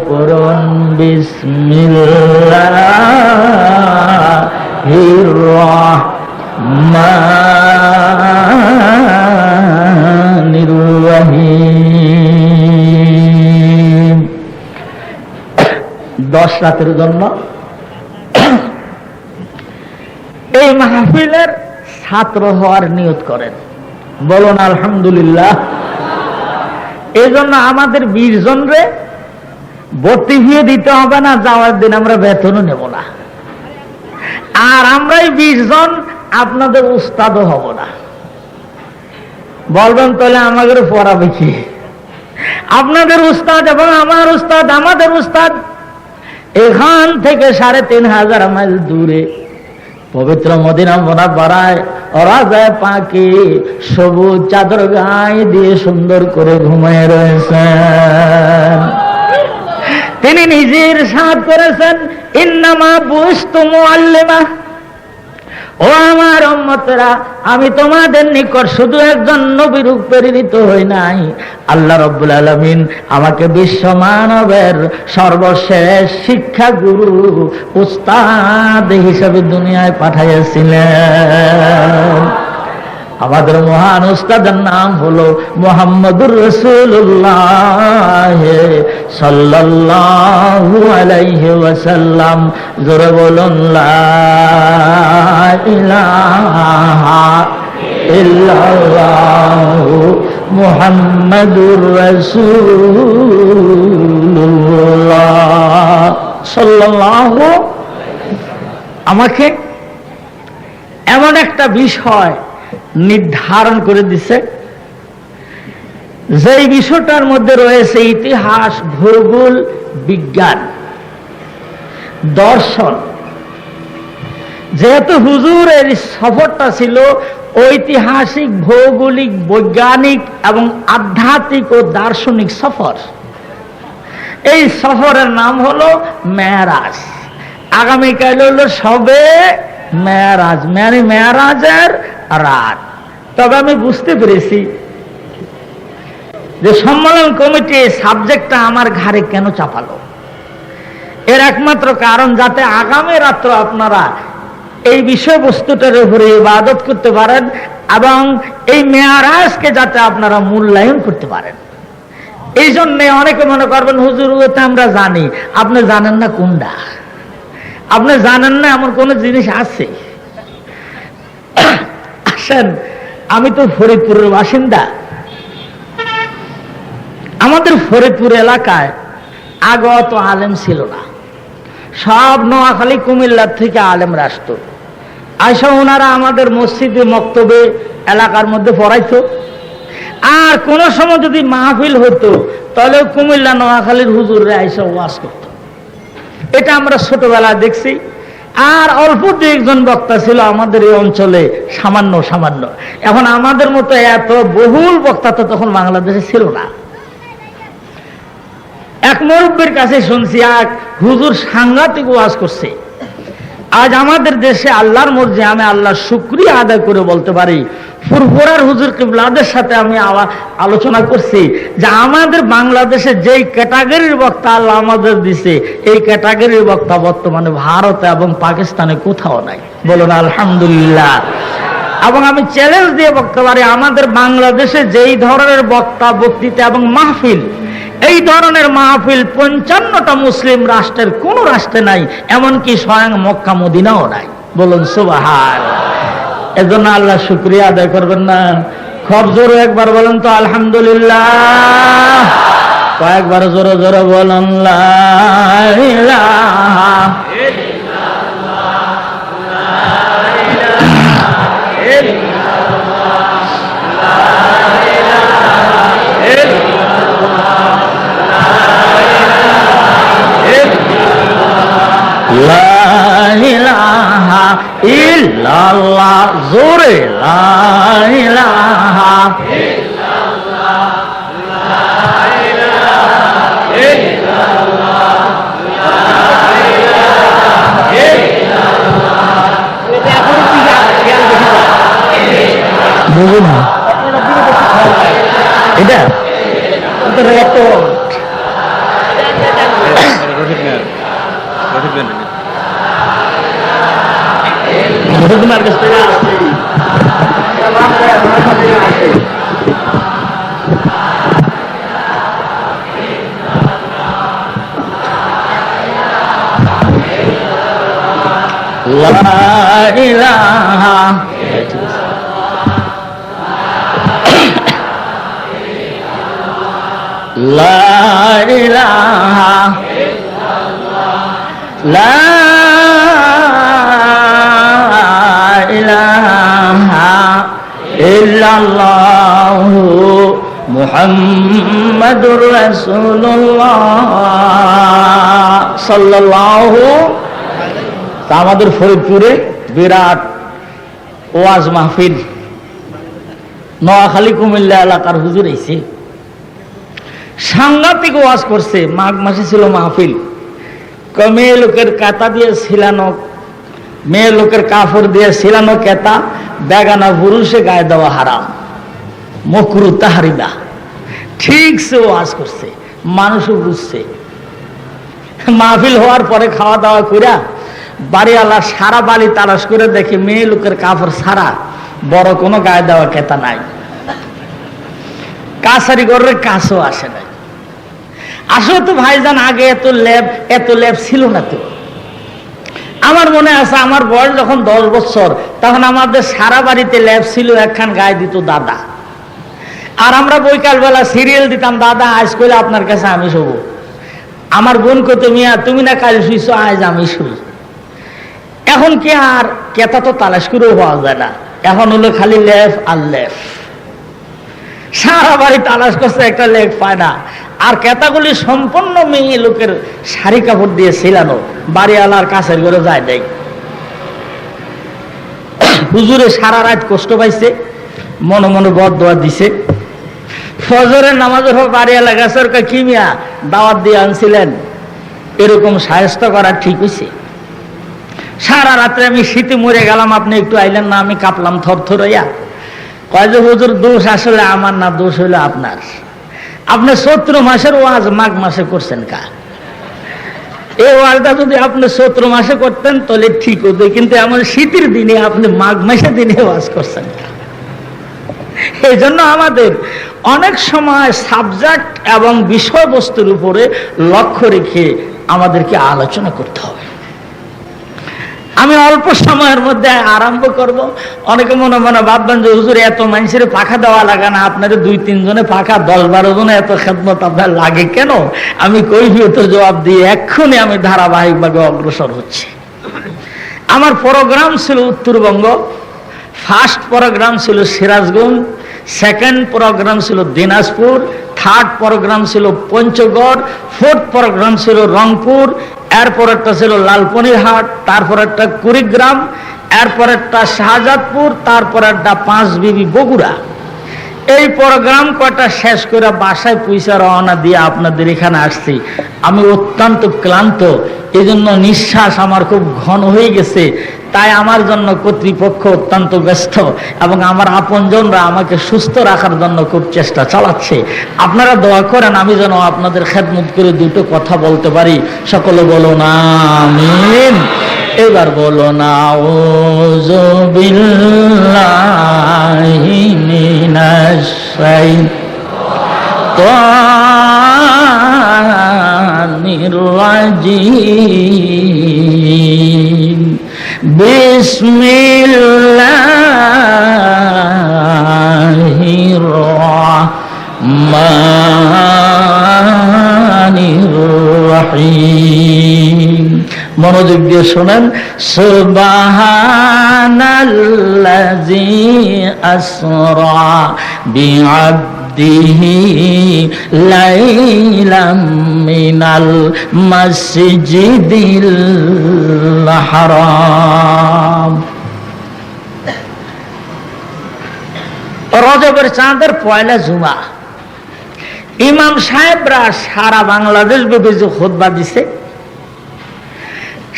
করুন বিসমিল্লাহির রহমানির রহিম। 10 রাতের জন্য এই মাহফিলের ছাত্র হওয়ার নিয়ত করেন, বলুন আলহামদুলিল্লাহ। এই জন্য আমাদের 20 জন রে ভর্তি ফি দিতে হবে না, যাওয়ার দিন আমরা বেতনও নেব না, আর আমরাই 20 জন আপনাদের উস্তাদও হব না। বলবেন তাহলে আমাদের পড়াবে কি? আপনাদের উস্তাদ এবং আমার উস্তাদ, আমাদের উস্তাদ এখান থেকে 3500 মাইল দূরে পবিত্র মদিনা মুনাওয়ারায় ওরা যায় পাকে সবুজ চাদর গায়ে দিয়ে সুন্দর করে ঘুমিয়ে রয়েছেন। তিনি নিজের ইরশাদ করেছেন, ইন্নামা বুইস্তু মুআল্লিমা, ও আমার উম্মতেরা, আমি তোমাদের নিকট শুধু একজন নবীর প্রেরিত হই নাই, আল্লাহ রাব্বুল আলামিন আমাকে বিশ্ব মানবের সর্বশেষ শিক্ষা গুরু উস্তাদ হিসেবে দুনিয়ায় পাঠাইয়াছিলেন। আমাদের মহান উস্তাদের নাম হলো মুহাম্মদুর রাসূলুল্লাহ সাল্লাল্লাহু আলাইহি ওয়াসাল্লাম। জোরে বলুন লা ইলাহা ইল্লাল্লাহু মুহাম্মাদুর রাসূলুল্লাহ সাল্লাল্লাহু। আমাকে এমন একটা বিষয় নির্ধারণ করে দিছে, যে বিষয়টার মধ্যে রয়েছে ইতিহাস, ভূগোল, বিজ্ঞান, দর্শন। যেহেতু হুজুরের সফরটা ছিল ঐতিহাসিক, ভৌগোলিক, বৈজ্ঞানিক এবং আধ্যাত্মিক ও দার্শনিক সফর, এই সফরের নাম হলো মেরাজ। আগামীকাল হলো সবে মেরাজ, মানে মেরাজের রাত। তবে আমি বুঝতে পেরেছি যে সম্মেলন কমিটি সাবজেক্টটা আমার ঘাড়ে কেন চাপালো। এর একমাত্র কারণ যাতে আগামী রাত্র আপনারা এই বিষয়বস্তুটার উপরে ইবাদত করতে পারেন এবং এই মেরাজকে যাতে আপনারা মূল্যায়ন করতে পারেন। এই জন্য অনেকে মনে করবেন হুজুর ওটা আমরা জানি, আপনি জানেন না কোনটা, আপনি জানেন না এমন কোন জিনিস আছে। আসেন, আমি তো ফরিদপুরের বাসিন্দা। আমাদের ফরিদপুর এলাকায় আগে অত আলেম ছিল না, সব নোয়াখালী কুমিল্লার থেকে আলেমরা আসতো, আইসা ওনারা আমাদের মসজিদে মক্তবে এলাকার মধ্যে পড়াইতো। আর কোন সময় যদি মাহফিল হতো তাহলে কুমিল্লা নোয়াখালীর হুজুররা আইসা ওয়াজ করত। এটা আমরা ছোটবেলায় দেখছি। আর অল্প দু একজন বক্তা ছিল আমাদের এই অঞ্চলে, সামান্য সামান্য। এখন আমাদের মতো এত বহুল বক্তা তো তখন বাংলাদেশে ছিল না। এক মুরব্বির কাছে শুনছি এক হুজুর সাংঘাতিক ওয়াজ করছে। আজ আমাদের দেশে আল্লাহর মর্জি আমি আল্লাহর শুকরিয়া আদায় করে বলতে পারি, ফুরফুরার হুজুর কিবলাদের সাথে আমি আলোচনা করছি যে আমাদের বাংলাদেশে যেই ক্যাটাগরির বক্তা আল্লাহ আমাদের দিছে, এই ক্যাটাগরির বক্তা বর্তমানে ভারতে এবং পাকিস্তানে কোথাও নাই। বলুন আলহামদুলিল্লাহ। এবং আমি চ্যালেঞ্জ দিয়ে বলতে পারি, আমাদের বাংলাদেশে যেই ধরনের বক্তা, বক্তৃতা এবং মাহফিল, এই ধরনের মাহফিল 55টা মুসলিম রাষ্ট্রের কোন রাষ্ট্রে নাই, এমনকি স্বয়ং মক্কা মদিনাও নাই। বলুন সুবহানাল্লাহ। এজন্য আল্লাহ শুকরিয়া আদায় করবেন না? খুব জোরে একবার বলেন তো আলহামদুলিল্লাহ। কয়েকবার জোরে জোরে বলেন লা ইলাহা লা ইলাহা ইল্লাল্লাহ। জোরে লা ইলাহা ইল্লাল্লাহ, লা ইলাহা ইল্লাল্লাহ, লা ইলাহা ইল্লাল্লাহ। এটা তোমার কাছ থেকে আসছে। লা ইলাহা লা ইলাহা লা ইলাহা ইল্লাল্লাহু মুহাম্মাদুর রাসূলুল্লাহ সাল্লাল্লাহু। তা আমাদের ফরিদপুরে বিরাট ওয়াজ মাহফিল, নোয়াখালী কুমিল্লা এলাকার হুজুর এসে সাংঘাতিক ওয়াজ করছে। মাঘ মাসে ছিল মাহফিল। মেয়ে লোকের কাতা দিয়ে ছিলানো, মেয়ে লোকের কাপড় দিয়ে ছিলানো কেতা বেগানা পুরুষে গায়ে দেওয়া হারাম, মকরু তাহরিমা। ঠিক সে ওয়াজ করছে, মানুষও বুঝছে। মাহফিল হওয়ার পরে খাওয়া দাওয়া কইরা বাড়িওয়ালা সারা বাড়ি তালাশ করে দেখে মেয়ে লোকের কাপড় ছাড়া বড় কোনো গায়ে দেওয়া কেতা নাই। কাছারি ঘরের কাছেও আসে নাই। আসলে তো ভাইজান আগে এত ল্যাব ছিল না তো। আমার মনে আছে আমার বয়স যখন 10 বছর, তখন আমাদের সারা বাড়িতে ল্যাব ছিল, একখান গায়ে দিত দাদা। আর আমরা বৈকাল বেলা সিরিয়াল দিতাম, দাদা আজ কইলে আপনার কাছে আমি শোব। আমার বোন কত, মিয়া তুমি না কাল শুইছো, আজ আমি শুই। এখন কি আর কেতা তো তালাশ করেও পাওয়া যায় না, এখন হলো খালি লেফ আর লেফ। সারা বাড়ি তালাশ করছে, একটা লেগ পায় না। আর কেতাগুলি সম্পূর্ণ মেয়ে লোকের শাড়ি কাপড় দিয়ে ছিলানো, বাড়িওয়ালার কাছের ঘরে যায় দেয়। হুজুরে সারা রাত কষ্ট পাইছে, মনে মনে বদদোয়া দিছে। ফজরের নামাজের পর বাড়িওয়ালা গাছের কি মিয়া দাওয়াত দিয়ে আনছিলেন, এরকম সাহায্য করা ঠিক হয়েছে? সারা রাত্রে আমি শীতে মরে গেলাম, আপনি একটু আইলেন না, আমি কাঁপলাম থরথর হইয়া। কয় যে হুজুর দোষ আসলে আমার না, দোষ হইলো আপনার। আপনি চৈত্র মাসের ওয়াজ মাঘ মাসে করছেন কা? এই ওয়াজটা যদি আপনি চৈত্র মাসে করতেন তাহলে ঠিক হতো, কিন্তু এমন শীতের দিনে আপনি মাঘ মাসের দিনে ওয়াজ করছেন কা? এই জন্য আমাদের অনেক সময় সাবজেক্ট এবং বিষয়বস্তুর উপরে লক্ষ্য রেখে আমাদেরকে আলোচনা করতে হবে। আমি অল্প সময়ের মধ্যে আরম্ভ করব। অনেকে মনে মনে ভাববেন যে হুজুর এত মানুষের পাখা দেওয়া লাগে না, আপনার 2-3 জনে পাখা, 10-12 জনে এত খেদমত আপনার লাগে কেন? আমি কৈফিয়ত জবাব দিয়ে এক্ষুনি আমি ধারাবাহিকভাবে অগ্রসর হচ্ছি। আমার প্রোগ্রাম ছিল উত্তরবঙ্গ, ফার্স্ট প্রোগ্রাম ছিল সিরাজগঞ্জ, সেকেন্ড প্রোগ্রাম ছিল দিনাজপুর, থার্ড প্রোগ্রাম ছিল পঞ্চগড়, ফোর্থ প্রোগ্রাম ছিল রংপুর, এরপর একটা ছিল লালমনিরহাট, তারপর একটা কুড়িগ্রাম, এরপর একটা শাহজাদপুর, তারপর একটা পাঁচবিবি বগুড়া। এই প্রোগ্রাম কয়টা শেষ করে বাসায় পয়সা রওনা দিয়ে আপনাদের এখানে আসছি। আমি অত্যন্ত ক্লান্ত, এই জন্য নিঃশ্বাস আমার খুব ঘন হয়ে গেছে। তাই আমার জন্য কর্তৃপক্ষ অত্যন্ত ব্যস্ত এবং আমার আপনজনরা আমাকে সুস্থ রাখার জন্য খুব চেষ্টা চালাচ্ছে। আপনারা দোয়া করেন আমি যেন আপনাদের খেদমত করে দুটো কথা বলতে পারি। সকলে বলো না আমিন। এবার বলো না আউযু বিল্লাহি মিনাশ শাইতানির রাজিম। বিসমিল্লাহির রহমানির রহিম। মনোযোগ দিয়ে শোনেন। সুবহানাল্লাযী আসরা বিআবদিহি লাইলাম মিনাল মাসজিদিল হারাম। রজবের চাঁদের পয়লা জুমা ইমাম সাহেবরা সারা বাংলাদেশ ব্যাপী যে খুতবা দিছে,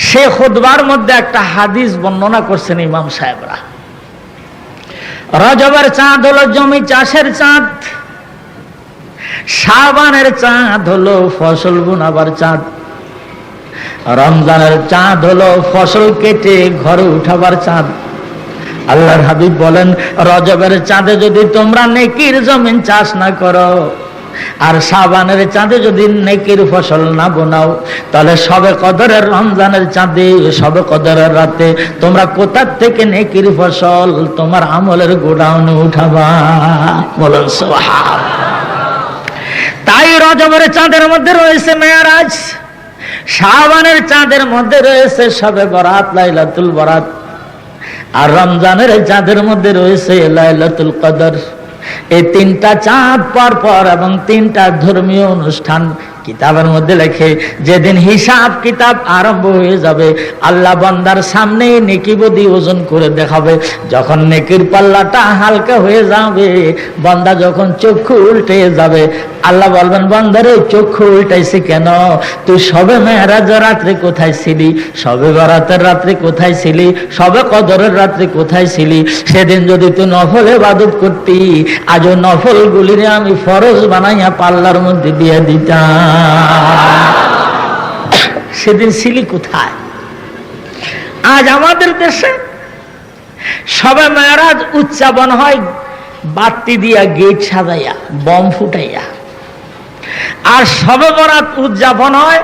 সে খুতবার মধ্যে একটা হাদিস বর্ণনা করছেন ইমাম সাহেবরা। রজবের চাঁদ হলো জমি চাষের চাঁদ, শাবানের চাঁদ হলো ফসল বুনাবার চাঁদ, রমজানের চাঁদ হলো ফসল কেটে ঘরে উঠাবার চাঁদ। আল্লাহর হাবিব বলেন, রজবের চাঁদে যদি তোমরা নেকির জমিন চাষ না করো আর শাবানের চাঁদে যদি নেকির ফসল না বোনাও, তাহলে শবে কদরের রমজানের চাঁদে শবে কদরের রাতে তোমরা কোথা থেকে নেকির ফসল তোমার আমলের গোডাউনে উঠাবা? বলেন সুবহানাল্লাহ। তাই রজবের চাঁদের মধ্যে রয়েছে মেরাজ, শাবানের চাঁদের মধ্যে রয়েছে শবে বরাত লাইলাতুল বরাত, আর রমজানের চাঁদের মধ্যে রয়েছে লাইলাতুল কদর। এই তিনটা চাঁদ পর পর এবং তিনটা ধর্মীয় অনুষ্ঠান কিতাবের মধ্যে লেখে, যেদিন হিসাব কিতাব আরম্ভ হয়ে যাবে আল্লাহ বান্দার সামনে নেকি বদি ওজন করে দেখাবে। যখন নেকির পাল্লাটা হালকা হয়ে যাবে, বান্দা যখন চক্ষু উল্টে যাবে, আল্লাহ বলবেন, বান্দারে চক্ষু উল্টাইছে কেন? তুই সবে মেরাজের রাত্রে কোথায় ছিলি? সবে বরাতের রাত্রে কোথায় ছিলি? সবে কদরের রাত্রে কোথায় ছিলি? সেদিন যদি তুই নফল ইবাদত করতি, আজ ওই নফল গুলিরে আমি ফরজ বানাইয়া পাল্লার মধ্যে দিয়ে দিতাম। সেদিন ছিলি কোথায়? আজ আমাদের দেশে সবে মেরাজ উদযাপন হয় বাতি দিয়া, গেট সাজাইয়া, বম ফুটাইয়া, আর সবে বরাত উদযাপন হয়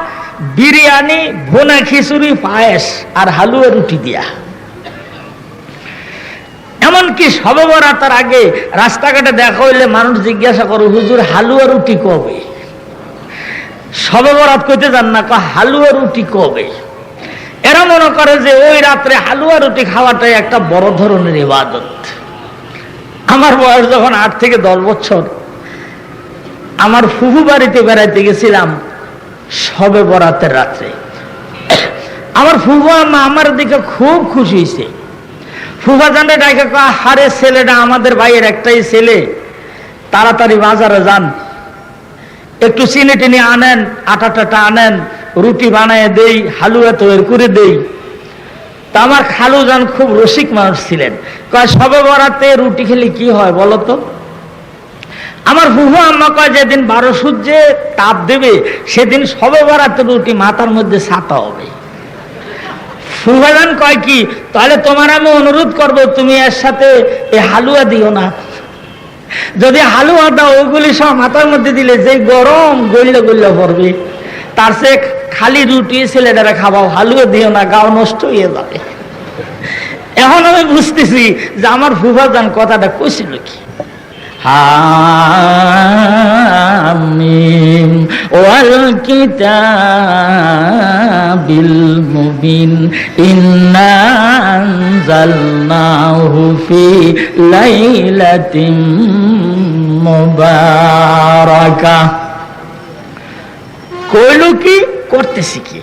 বিরিয়ানি, ভুনা খিচুড়ি, পায়েস আর হালুয়া রুটি দিয়া। এমনকি সবে বরাতের আগে রাস্তাঘাটে দেখা হইলে মানুষ জিজ্ঞাসা করে, হুজুর হালুয়া রুটি কবে? সবে বরাত কইতে যান না, হালুয়া রুটি কবে? এরা মনে করে যে ওই রাত্রে হালুয়া রুটি খাওয়াটাই একটা বড় ধরনের ইবাদত। আমার বয়স যখন 8 থেকে 10 বছর, আমার ফুফু বাড়িতে বেড়াইতে গেছিলাম সবে বরাতের রাত্রে। আমার ফুফু আম্মা আমার দিকে খুব খুশি হয়েছে। ফুফা জানে ডাকে, হারে ছেলেটা আমাদের ভাইয়ের একটাই ছেলে, তাড়াতাড়ি বাজারে যান, একটু চিনি টিনি আনেন, আটা টাটা আনেন, রুটি বানায় দেই, হালুয়া তৈরি করে দেই। তা আমার খালু যান খুব রসিক মানুষ ছিলেন, কয় সবে বরাতে রুটি খেলে কি হয় বলতো? আমার ফুফু আম্মা কয়, যেদিন 12 সূর্যে তাপ দেবে সেদিন সবে বরাতে রুটি মাথার মধ্যে ছাতা হবে। ফুফা যান কয়, কি তাহলে তোমার আমি অনুরোধ করব, তুমি এর সাথে এই হালুয়া দিও না। যদি হালুয়া দাও ওইগুলি সব মাথার মধ্যে দিলে যে গরম গইলে গইলে পড়বে, তার সে খালি রুটি ছেলেটারা খাওয়াও, হালুয়া দিও না, গাও নষ্ট হয়ে যাবে। এখন আমি বুঝতেছি যে আমার ফুফাজান কথাটা কইছিল কি। হামিম ওয়াল কিতাবিল মুবিন ইন্না আনজালনাহু ফি লাইলাতিন মুবারাকাহ। কইল কি, করতেছি কি?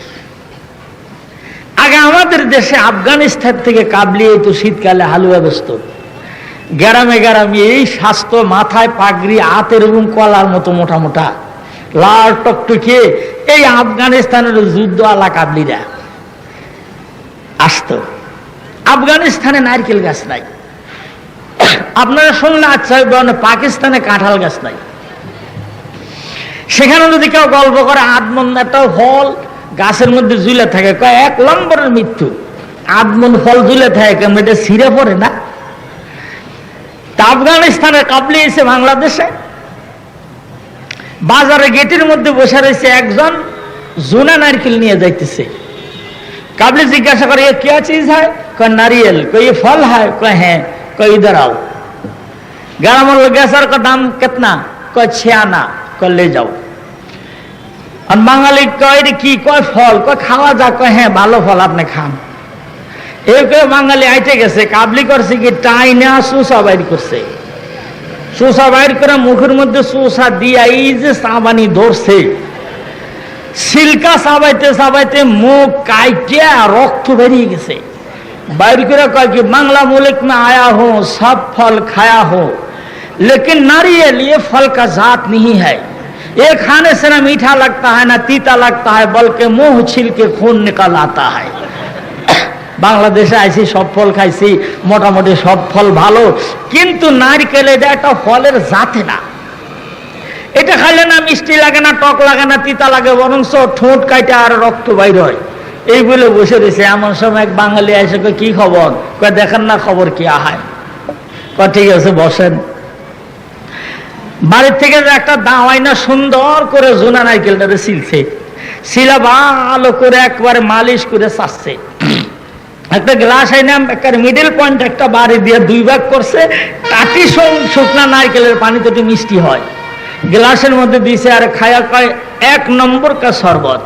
আগে আমাদের দেশে আফগানিস্তান থেকে কাবলি তো শীতকালে হালুয়া বেচত, গ্রামে গ্রামে এই স্বাস্থ্য, মাথায় পাগড়ি, হাতের এবং কলার মতো মোটা মোটা লাল টকটকে এই আফগানিস্তানের যুদ্ধ আলা কাবলিরা আসতো। আফগানিস্তানে নারকেল গাছ নাই, আপনারা শুনলে আচ্ছা, পাকিস্তানে কাঁঠাল গাছ নাই। সেখানে যদি কেউ গল্প করে আদমন একটা ফল গাছের মধ্যে ঝুলে থাকে, কয় 1 নম্বরের মৃত্যু। আদমন ফল ঝুলে থাকে কেমন, এটা ছিঁড়ে পড়ে না? আফগানিস্তানের কাবলি এসে বাংলাদেশে বাজারে গেটের মধ্যে বসে রয়েছে একজন, জোনা নারকেল নিয়ে যাইতেছে। কাবলি জিজ্ঞাসা করে, ये क्या चीज है? कह नारियल। कोई ये फल है? कह है। कह इधर आओ। ग्राम लोग सर का दाम कितना? कह 6 आना। कह ले जाओ। और बांगाली कह की कय फल? कह खावा जा। कह है ভালো ফল, আপনি খান। एक বাঙালি আইতে গেছে, কাবলি করছে কি টাই না সুসা বাইর করছে। সুসা বাইর করে মুখের মধ্যে সুসা দিয়া এই যে সাবানি ধরছে, সিল্কা সাবাইতে সাবাইতে মুখ কাইটিয়া রক্ত বেরিয়ে গেছে। বাইর করে কয় কি, बांग्ला मुल्क में आया हूं, सब फल खाया हूं, लेकिन नारियल ये फल का जात नहीं है। ये खाने से ना मीठा लगता है ना तीता लगता है, बल्कि मुंह छिल के खून निकल आता है। বাংলাদেশে আইসি, সব ফল খাইছি, মোটামুটি সব ফল ভালো, কিন্তু নারকেল এটা একটা ফলের জাতে না। এটা খাইলে না মিষ্টি লাগে না, টক লাগে না, তিতা লাগে, বরং ঠোঁট কাইটা আর রক্ত বাইর হয়। এই বলে বসে রয়েছে। এমন সময় এক বাঙালি এসে কয়, কি খবর? কয় দেখেন না খবর কি আহায়। কয় ঠিক আছে বসেন। বাড়ির থেকে যে একটা দাওয়াই না সুন্দর করে জোনা নারকেলটারে ছিলছে, শিলা ভালো করে একবারে মালিশ করে চাচ্ছে। একটা গ্লাস আইনাম, একটা মিডল পয়েন্ট একটা বাড়ি দিয়ে 2 ভাগ করছে, কাটি শুকনা নারকেলের পানি তো মিষ্টি হয়, গ্লাসের মধ্যে দিয়েছে আর খায়া কয় 1 নম্বর কা শরবত।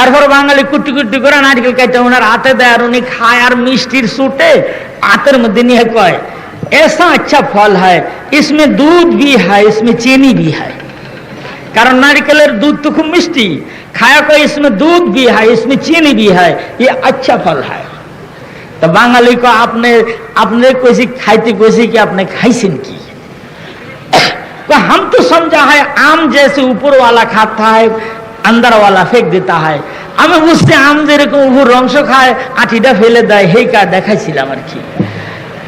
এরপর বাঙালি কুটি কুটি করে নারকেল খাইতে ওনার হাতে দেয়, আর উনি খায় আর মিষ্টির সুটে হাতের মধ্যে নিয়ে কয়, ऐसा अच्छा फल है, इसमें दूध भी है, इसमें चीनी भी है। कारण नारिकेलेर दूध तो खूब मिष्टी, खाया को इसमें दूध भी है, इसमें चीनी भी है, ये अच्छा फल है। तो बांगाली को आपने कोई खाइते कोई कि आपने खाइसिन की? तो हम तो समझा है आम जैसे ऊपर वाला खाता है, अंदर वाला फेंक देता है। আমি বুঝতে আম যেরকম উপর অংশ খায় আটিটা ফেলে দেয়, হেই কা দেখাইছিলাম আর কি।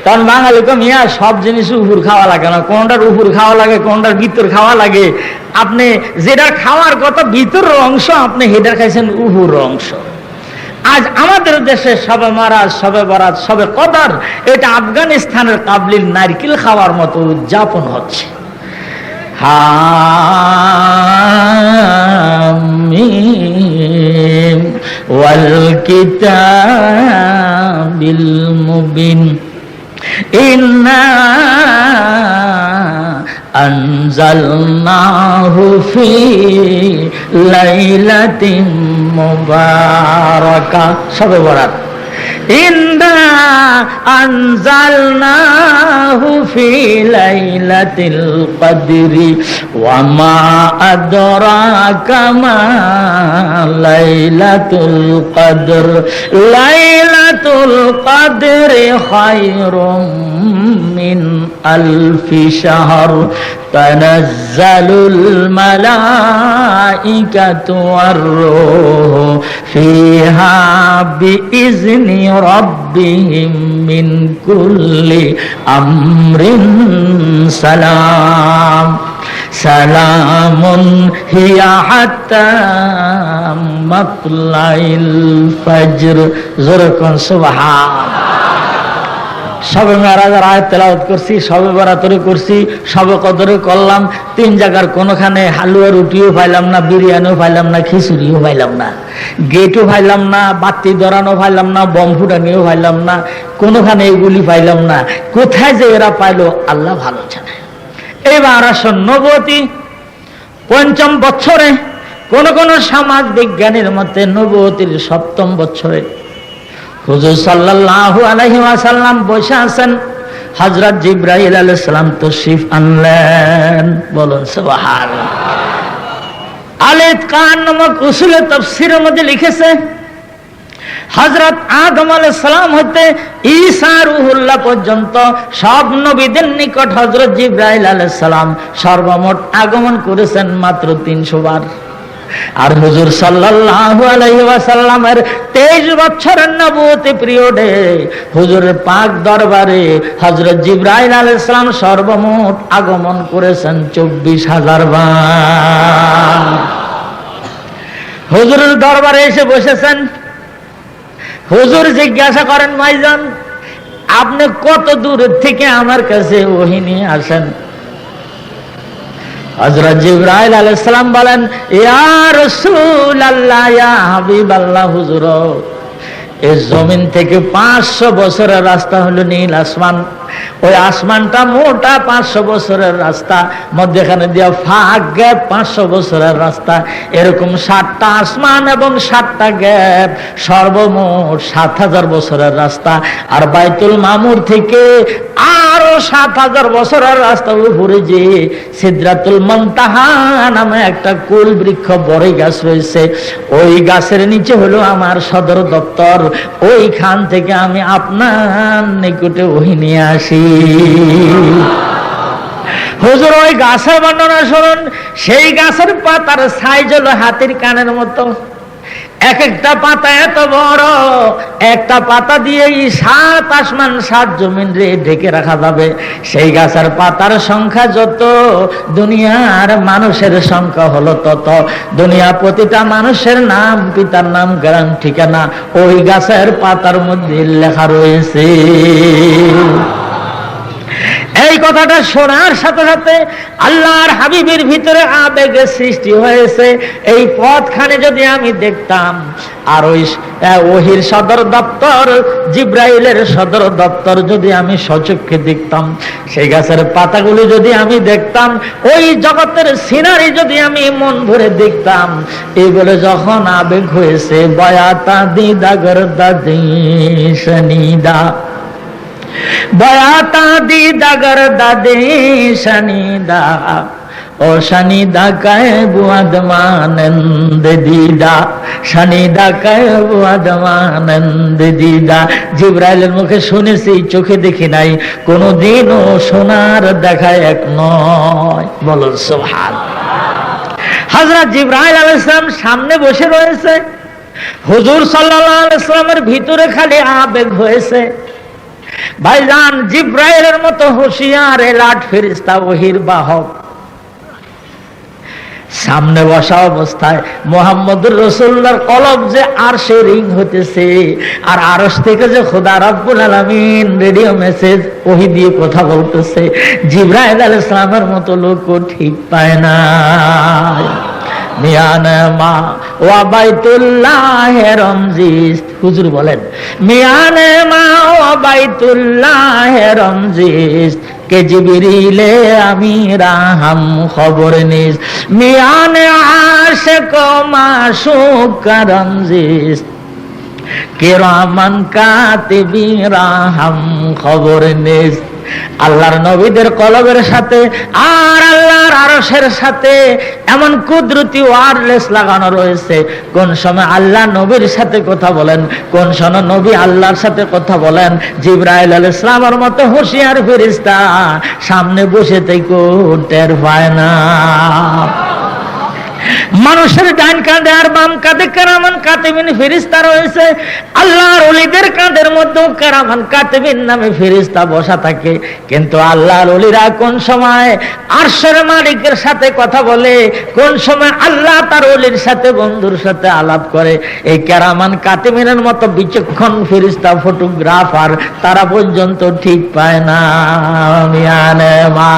কারণ বাঙালি কম ইয়া সব জিনিস উপর খাওয়া লাগে না, কোনটার উপর খাওয়া লাগে, কোনটার ভিতর খাওয়া লাগে। আপনি যেটা খাওয়ার কথা ভিতরের অংশ, আপনি হেডার খাইছেন উপর অংশ। আজ আমাদের দেশে সবে মারাজ, সবে বরাত, সবে কদর, এটা আফগানিস্তানের কাবলির নারকেল খাওয়ার মতো উদযাপন হচ্ছে। হামিম ওয়াল কিতাবিল মুবিন ইন্না আনজালনাহু ফি লাইলাতিন মুবারাকা। শবে বরাত। ইন্না আনজালনাহু ফি লাইলাতিল কদরি ওয়া মা আদরাকা মা লাইলাতুল কদর। লাইলাতুল কদরি খায়রুম মিন আলফি শাহর। তানাজ্জালুল মালাইকাতু ওয়ার রূহু ফিহা বিইজনি রাব্বিহিম মিন কুল্লি আমরিন সালাম। সালামুন হিয়া হাত্তা মাতলাইল ফজর। জোরে কোন সুবহান। সবে মেরাজের আয়াত তেলাওয়াত করছি, সবে বরাতরে করছি, সবে কদরে করলাম। 3 জায়গার কোনোখানে হালুয়া রুটিও পাইলাম না, বিরিয়ানিও পাইলাম না, খিচুড়িও পাইলাম না, গেটও পাইলাম না, বাতি ধরানো পাইলাম না, বম ফুটানিও পাইলাম না, কোনোখানে এগুলি পাইলাম না। কোথায় যে এরা পাইলো আল্লাহ ভালো জানে। এবার আসুন নবুয়তি ৫ম বছরে, কোন কোন সমাজ বিজ্ঞানীর মতে নবুয়তির ৭ম বছরে হুজুর সাল্লাল্লাহু আলাইহি ওয়াসাল্লাম বসে আছেন। হযরত জিবরাইল আলাইহিস সালাম তাশরীফ আনলেন। বলুন সুবহানাল্লাহ। আল-ইতকান নামক উসুলে তাফসীরের মধ্যে লিখেছে, হযরত আদম আলাইহিস সালাম হতে ঈসা রূহুল্লাহ পর্যন্ত সব নবীদের নিকট হযরত জিবরাইল আলাইহিস সালাম সর্বমোট আগমন করেছেন মাত্র 300 বার। আর হুজুর সাল্লাল্লাহু আলাইহি ওয়াসাল্লামের 23 বছরের নবুয়তি পিরিয়ডে হুজুরের পাক দরবারে হযরত জিবরাইল আলাইহিস সালাম সর্বমোট আগমন করেছেন 24,000 বার। হুজুরের দরবারে এসে বসেছেন। হুজুর জিজ্ঞাসা করেন, ভাইজান আপনি কত দূর থেকে আমার কাছে ওহী নিয়ে আসেন? হযরত জিবরাইল আলাইহিস সালাম বলেন, ইয়া রাসূলুল্লাহ, ইয়া হাবিবাল্লাহ, হুজুর এই জমিন থেকে 500 বছরের রাস্তা হলো নীল আসমান। ওই আসমানটা মোটা 500 বছরের রাস্তা, মধ্যখানে দিয়া ফাঁক গ্যাপ 500 বছরের রাস্তা। এরকম 7টা আসমান এবং 7টা গ্যাপ, সর্বমোট 7,000 বছরের রাস্তা। আর বাইতুল মামুর থেকে আরো 7,000 বছরের রাস্তা উপরে যে সিদরাতুল মুনতাহা নামে একটা কুল বৃক্ষ বড়ই গাছ রয়েছে, ওই গাছের নিচে হলো আমার সদর দপ্তর। ওইখান থেকে আমি আপনার নিকটে ওহী নিয়ে আসি। হুজুর ওই গাছের বর্ণনা শুনুন। সেই গাছের পাতার সাইজ হলো হাতির কানের মতো। এক একটা পাতা এত বড়, একটা পাতা দিয়ে 7 আসমান 7 জমিন রে ঢেকে রাখা যাবে। সেই গাছের পাতার সংখ্যা যত, দুনিয়ার মানুষের সংখ্যা হলো তত। দুনিয়া প্রতিটা মানুষের নাম, পিতার নাম, গ্রাম, ঠিকানা ওই গাছের পাতার মধ্যে লেখা রয়েছে। এই কথাটা শোনার সাথে সাথে আল্লাহর হাবিবের ভিতরে আবেগের সৃষ্টি হয়েছে। এই পথখানে যদি আমি দেখতাম, আর ওই ওহির সদর দপ্তর, জিবরাইলের সদর দপ্তর যদি আমি সচক্ষে দেখতাম, সেই গাছের পাতাগুলি যদি আমি দেখতাম, ওই জগতের সিনারি যদি আমি মন ভরে দেখতাম, এই বলে যখন আবেগ হয়েছে, বয়াতা দিদা গরদা দিশনিদা, বয়াতা দিদা গরদা দিশনিদা, ও শনিদা কায়ে বুয়াদ মানন্দ দিদা, শনিদা কায়ে বুয়াদ মানন্দ দিদা। জিবরাইলের মুখে শুনেছি, চোখে দেখি নাই, কোনদিনও শোনার দেখা এক নয়। বলুন সুবহানাল্লাহ। হযরত জিবরাইল আলাইহিস সালাম সামনে বসে রয়েছে। হুজুর সাল্লাল্লাহু আলাইহি ওয়াসাল্লামের ভিতরে খালি আবেগ হয়েছে। ভাইজান জিবরাইলের মতো হুঁশিয়ার এলাট ফেরেশতা, ওহীর বাহক, সামনে বসা অবস্থায় মুহাম্মদুর রাসূলুল্লাহর কলব যে আরশে রিং হতেছে, আর আরশ থেকে যে খোদা রব্বুল আলামিন রেডিও মেসেজ ওহী দিয়ে কথা বলতেছে, জিবরাইল আলাইহিস সালামের মতো লোক ঠিক পায় না। মিয়ানে মা ওয়া বাইতুল্লাহ রমজিস, হুজুর বলেন, মিয়ানে মা ওয়া বাইতুল্লাহ রমজিস, কে জিবরিলে আমি রাহাম খবর নিস, মিয়ানে আশিক মাশুক রমজিস, কিরামান কাতিবিন রাহাম খবর নিস। আল্লাহর নবীদের কলবের সাথে আর আল্লাহর আরশের সাথে এমন কুদরতি ওয়্যারলেস লাগানো রয়েছে। কোন সময় আল্লাহ নবীর সাথে কথা বলেন, কোন সময় নবী আল্লাহর সাথে কথা বলেন। জিবরাইল আলাইহিস সালামের মতো হুঁশিয়ার ফেরেশতা সামনে বসে থেকে টের পায় না। মানুষের ডান কাঁধে আর বাম কাঁধে কেরামান কাতিবিন ফেরেশতা রয়েছে। আল্লাহর ওলিদের কাঁধের মধ্যেও কেরামান কাতিবিন নামে ফেরেশতা বসা থাকে। কিন্তু আল্লাহর ওলিরা কোন সময় আরশের মালিকের সাথে কথা বলে, কোন সময় আল্লাহ তার ওলির সাথে বন্ধুর সাথে আলাপ করে, এই কেরামান কাতিবিনের মতো বিচক্ষণ ফেরেশতা ফটোগ্রাফার তারা পর্যন্ত ঠিক পায় না। মিয়ানে মা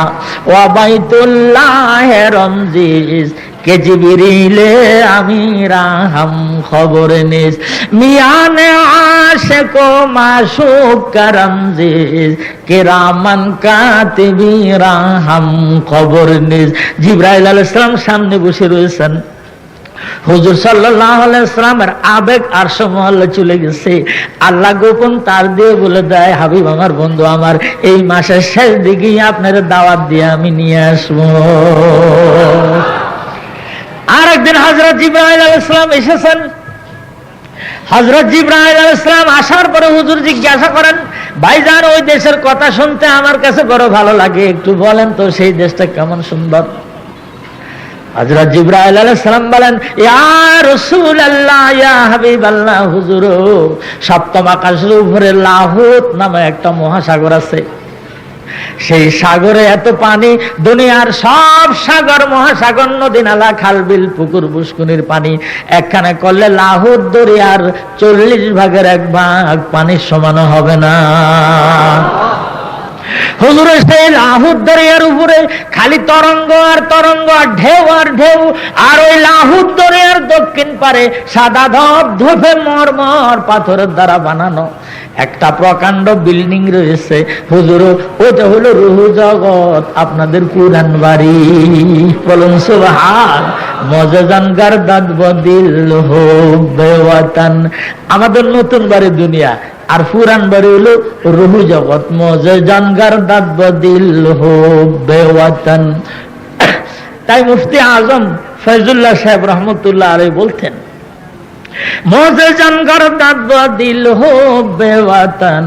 ওয়া বাইতুল্লাহ রমজিস কে জিবরিলে আমিরা হাম খবর নিস মিয়ানে আশিক ও মাশুক করমজিস কিরামান কাতিবিরা হাম খবর নিস। জিবরাইল আলাইহিস সালাম সামনে বসে রয়েছেন। হুজুর সাল্লাল্লাহু আলাইহি ওয়াসাল্লামের আবেগ আরশ মহল্লা চলে গেছে। আল্লাহ গোপন তার দিয়ে বলে দেয়, হাবিব আমার, বন্ধু আমার, এই মাসের শেষ দিকে আপনার দাওয়াত দিয়ে আমি নিয়ে আসবো। আর একদিন হযরত জিবরাইল আলাইহিস সালাম এসেছেন। হযরত জিবরাইল আলাইহিস সালাম আসার পরে হুজুর জিজ্ঞাসা করেন, ভাইজান ওই দেশের কথা শুনতে আমার কাছে বড় ভালো লাগে, একটু বলেন তো সেই দেশটা কেমন সুন্দর। হযরত জিবরাইল আলাইহিস সালাম বলেন, ইয়া রাসূলুল্লাহ, ইয়া হাবিবাল্লাহ, হুজুর সপ্তম আকাশের উপরে লাহুত নামে একটা মহাসাগর আছে। সেই সাগরে এত পানি, দুনিয়ার সব সাগর মহাসাগর নদী নালা খাল বিল পুকুর পুষ্কুনির পানি একখানে করলে লাহুত দরিয়ার 40 ভাগের 1 ভাগ পানির সমান হবে না। হুজুরের সেই লাহুত দরিয়ার উপরে খালি তরঙ্গ আর তরঙ্গ আর ঢেউ আর ঢেউ। আর ওই লাহুত দরিয়ার দক্ষিণ পারে সাদা ধপধপে মরমর পাথরের দ্বারা বানানো একটা প্রকাণ্ড বিল্ডিং রয়েছে। হুজুর ওটা হলো রুহ জগৎ, আপনাদের পুরান বাড়ি। বলুন সুবহান। মজাজান গারদাত বদিল হুব্বে ওয়াতান, আমাদের নতুন বাড়ি দুনিয়া, আর পুরান বাড়ি হলো রুহ জগৎ। মজাজান গারদাত বদিল হুব্বে ওয়াতান। তাই মুফতি আজম ফয়জুল্লাহ সাহেব রহমতুল্লাহ আলাইহি বলতেন, মজাজান গারদাত বদিল হুব্বে ওয়াতান,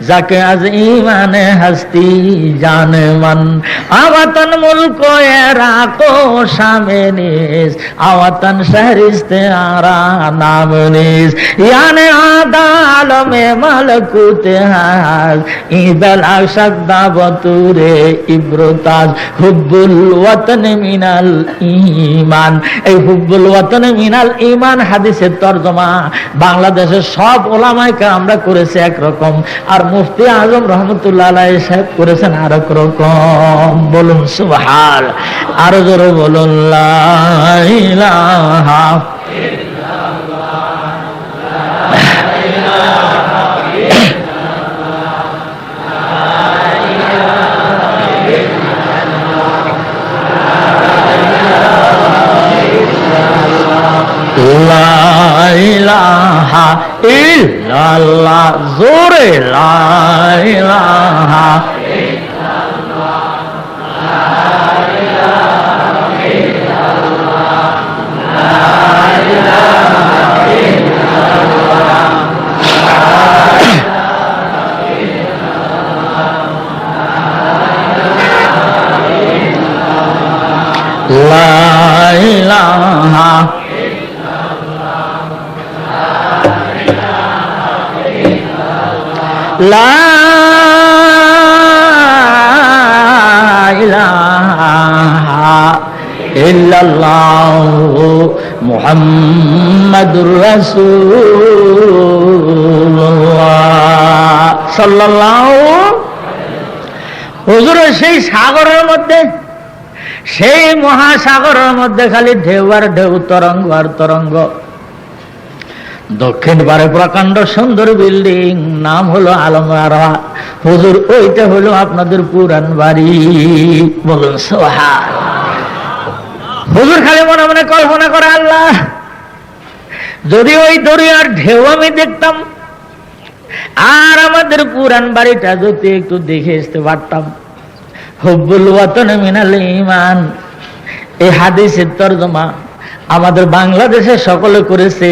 যাকে আজ ইমানে হস্তি জানে মান, আওয়াতান মুলক এরাকো শামেনিস, আওয়াতান শহরিস্তে আরা নামনিস, ইয়ানে আদালমে মালকুতে হাজ, ইদাল আশাক দাবতুরে ইব্রতাজ, হুব্বুল ওয়াতন মিনাল ঈমান। এই হুব্বুল ওয়াতন মিনাল ঈমান হাদিসের তরজমা বাংলাদেশের সব ওলামায়ে কেরামরা করেছে একরকম, আর মুফতি আজম রহমতুল্লাহ আলাইহি সাহেব করেছেন আরেক রকম। বলুন সুবহান। আরো জোরে বলুন লা ইলাহা লা ইলাহা ইল্লাল্লাহ, জোরে লা ইলাহা ইল্লাল্লাহ, লা ইলাহা ইল্লাল্লাহ, লা ইলাহা ইল্লাল্লাহ, লা ইলাহা লা ইলাহা ইল্লাল্লাহু মুহাম্মাদুর রাসূলুল্লাহ সাল্লাল্লাহু। হুজুর সেই সাগরের মধ্যে, সেই মহাসাগরের মধ্যে খালি ঢেউ আর ঢেউ, তরঙ্গ আর তরঙ্গ। দক্ষিণ পারে প্রকাণ্ড সুন্দর বিল্ডিং, নাম হলো আলমরা। হুজুর ওইটা হলো আপনাদের পুরান বাড়ি। বলুন সুবহান। হুজুর খালি মনে মনে কল্পনা করে, আল্লাহ যদি ওই দরিয়ার ঢেউ আমি দেখতাম, আর আমাদের পুরান বাড়িটা যদি একটু দেখে আসতে পারতাম। হুব্বুল ওয়াতন মিনাল ঈমান, এই হাদিসের তরজমা আমাদের বাংলাদেশে সকলে করেছে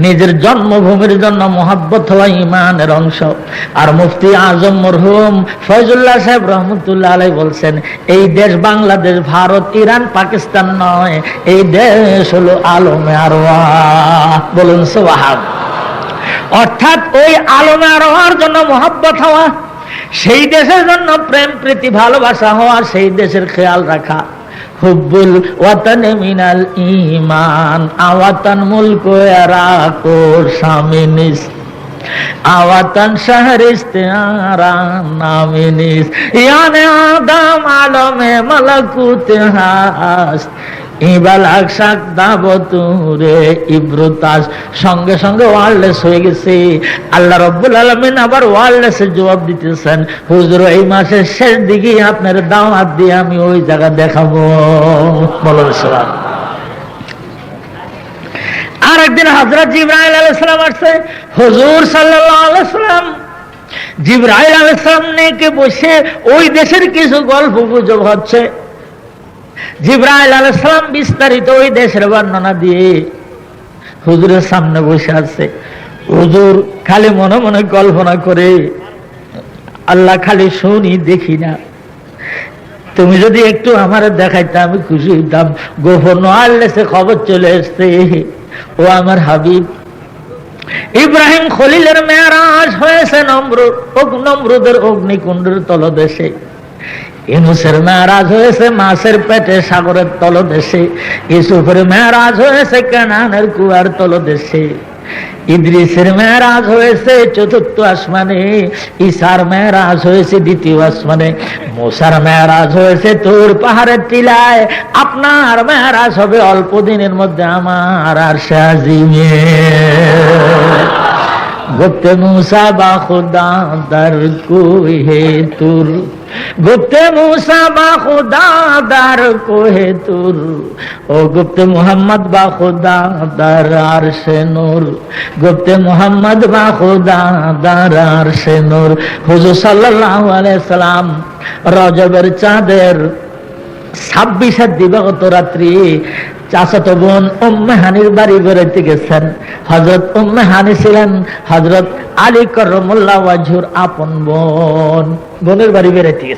নিজের জন্মভূমির জন্য মহব্বত হওয়া ইমানের অংশ। আর মুফতি আজম মরহুম ফয়জুল্লাহ সাহেব রহমতুল্লাহ আলাইহি বলছেন, এই দেশ বাংলাদেশ, ভারত, ইরান, পাকিস্তান নয়, এই দেশ হলো আলমে আরওয়াহ। বলুন সুবহান। অর্থাৎ ওই আলমে আরওয়াহর জন্য মহব্বত হওয়া, সেই দেশের জন্য প্রেম প্রীতি ভালোবাসা হওয়া, সেই দেশের খেয়াল রাখা। হুব্বুল ওয়াতান মিনাল ঈমান, আওয়াতান মুলক ইয়ারাকু শামিনিস, আওয়াতান শাহরিস্তারা নামিনিস, ইয়ানে আদম আলমে মালাকুতে হাস, ইবাল আকশাক দাবতুরে ইব্রুতাস। সঙ্গে সঙ্গে ওয়ারলেস হয়ে গেছে। আল্লাহ রাব্বুল আলামিন আবার ওয়ারলেসে জবাব দিতেছেন, হুজুর এই মাসের শেষ দিকে আপনার দাওয়াত দিয়ে আমি ওই জায়গা দেখাবো। বলুন সুবহান। আর একদিন হযরত জিবরাইল আলাইহিস সালাম আসছে, হুজুর সাল্লাল্লাহু আলাইহি ওয়াসাল্লাম জিবরাইল আলাইহিস সালাম নিয়ে বসে ওই দেশের কিছু গল্প গুজব হচ্ছে। জিবরাইল আলাইহিস সালাম বিস্তারিত ওই দেশের বর্ণনা দিয়ে হুজুরের সামনে বসে আছে। হুজুর খালি মনে মনে কল্পনা করে, আল্লাহ খালি শুনি দেখি না, তুমি যদি একটু আমার দেখাইতে আমি খুশি হইতাম। গোপন ওয়ারলেসে খবর চলে এসছে, ও আমার হাবিব ইব্রাহিম খলিলের মেরাজ হয়েছে নমরুদের অগ্নিকুণ্ডের তলদেশে, ইউনূসের মেরাজ হয়েছে মাছের পেটে সাগরের তলদেশে, ইউসুফের মেরাজ হয়েছে কানানের কুয়ার তলদেশে, ইদ্রিসের মেরাজ হয়েছে চতুর্থ আসমানে, ঈসার মেরাজ হয়েছে দ্বিতীয় আসমানে, মুসার মেরাজ হয়েছে তুর পাহাড়ের টিলায়। আপনার মেরাজ হবে অল্প দিনের মধ্যে আমার আরশে আজিমে। গুপ্তে মুসা বা খুদা দর কোহে তুর, গুপ্তে মুসা বা খুদা দর কোহে তুর, ও গুপ্তে মুহাম্মদ বা খুদা দর আরশে নূর, গুপ্তে মুহাম্মদ বা খুদা দর আরশে নূর। হুজুর সাল্লাল্লাহু আলাইহি সাল্লাম রজবের চাঁদের 26 দিবাগত রাত্রি চাচাতো বোন উম্মে হানির বাড়ি বেড়াইতে গেছেন। হযরত উম্মে হানি ছিলেন হযরত আলী কাররামাল্লাহু ওয়াজহুর আপন বোন। বোনের বাড়ি বেড়াইতে গেছেন।